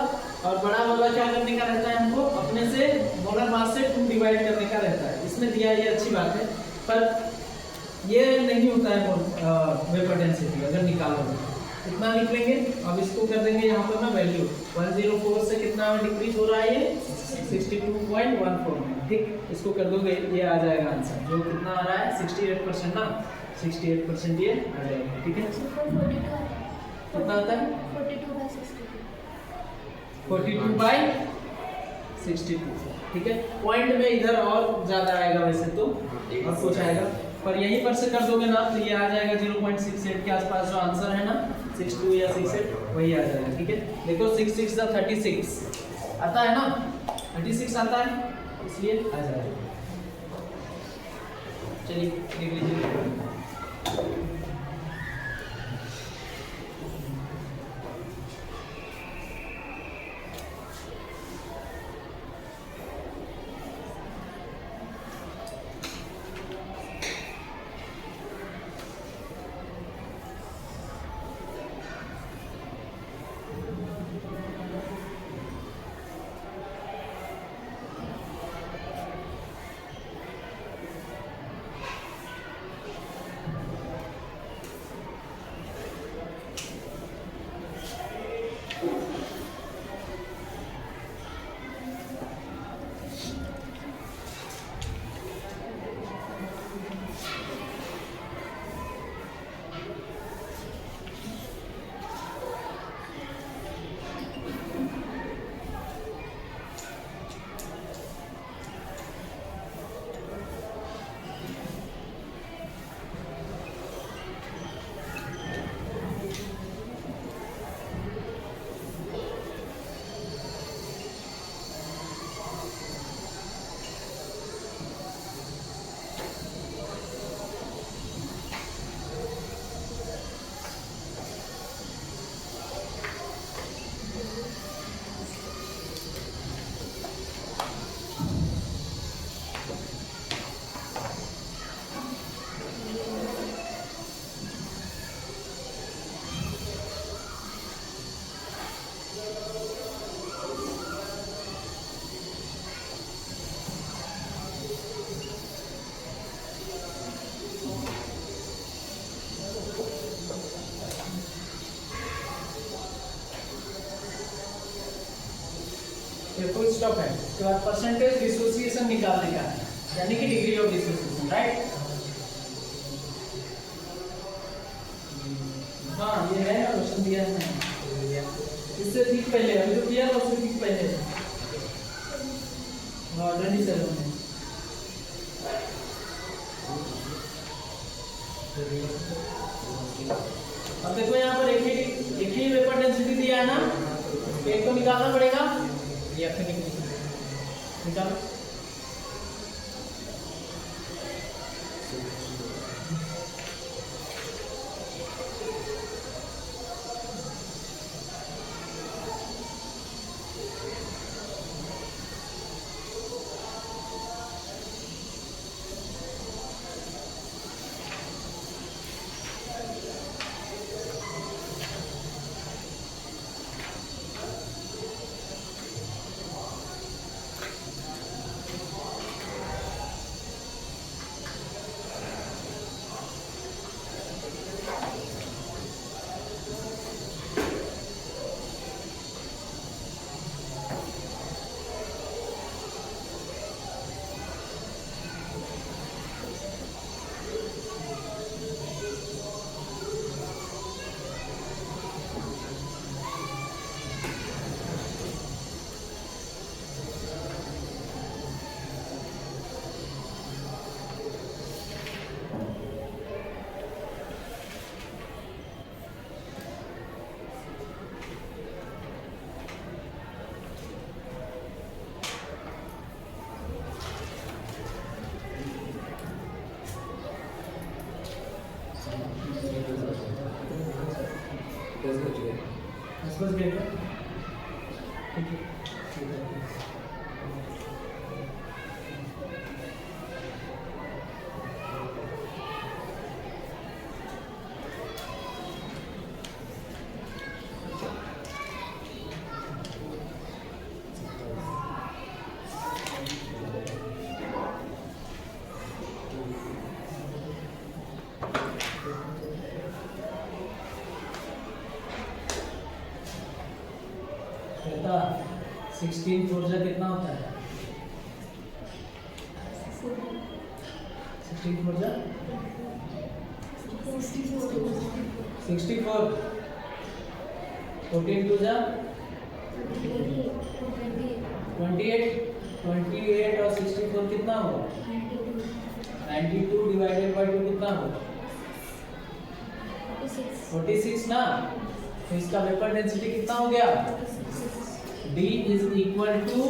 और बड़ा वाला क्या करने का रहता है हमको अपने से मोलर मास से 2 डिवाइड करने का रहता है। इसमें दिया ये अच्छी बात है, पर ये नहीं होता है वेपर डेंसिटी अगर निकालोगे। कितना निकलेंगे, अब इसको कर देंगे यहाँ पर ना वैल्यू 104 से कितना में डिक्रीज हो रहा है ये 62.14 में, ठीक। इसको कर दोगे ये आ जाएगा आंसर, जो कितना आ रहा है 68% ना, 68% ये आ जाएगा, ठीक है। कितना आता है 42/62, ठीक है। पॉइंट में इधर और ज्यादा आएगा वैसे तो, और कुछ आएगा, पर यहीं पर से कर दोगे ना तो ये आ जाएगा 0.68 के आसपास। जो आंसर है ना 62 या 68 वही आ जाएगा, ठीक है। देखो 6 6 36 आता है ना, 36 आता है, इसलिए आ जाएगा। चलिए देख लीजिए। ये फुल स्टॉप है। उसके बाद परसेंटेज डिसोसिएशन निकालने का है, यानी कि डिग्री ऑफ डिसोसिएशन, राइट। हाँ ये है ना, क्वेश्चन दिया है, इससे ठीक पहले अभी जो किया था उससे ठीक पहले। हाँ 27 में। अब देखो यहाँ पर एक ही वेपर डेंसिटी दिया है ना, एक तो निकालना पड़ेगा, या फिर निकालो। 16 4 जा कितना होता है? 16 4 जा 64। 14 2 जा 28। 28 और 64 कितना होगा? 92 डिवाइडेड बाय 2 कितना होगा? 46 ना। तो इसका वेपर डेंसिटी कितना हो गया? D is equal to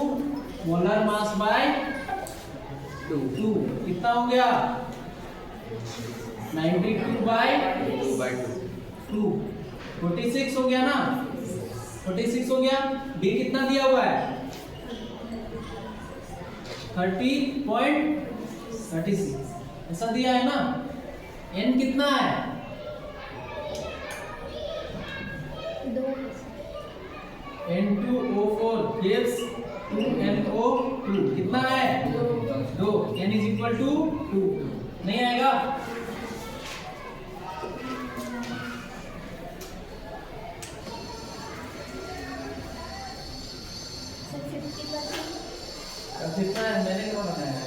molar mass by 2 कितना हो गया? 92 बाय 2 46 हो गया ना। 46 हो गया। D कितना दिया हुआ है? 30.36 ऐसा दिया है ना। N कितना है? 2 N2O4 gives 2NO2 कितना है? 2। N इज इक्वल टू 2 नहीं आएगा। अब कितना है? मैंने क्या बनाया है?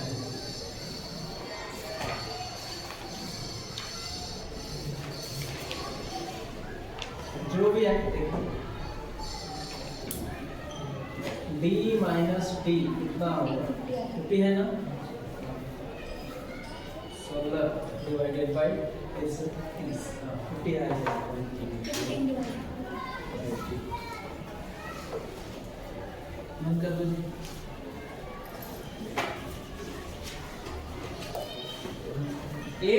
जो भी है देखो D माइनस T कितना होगा? 50 है ना। 16 डिवाइडेड बाय 30 50 आ जाएगा। मन कर दो।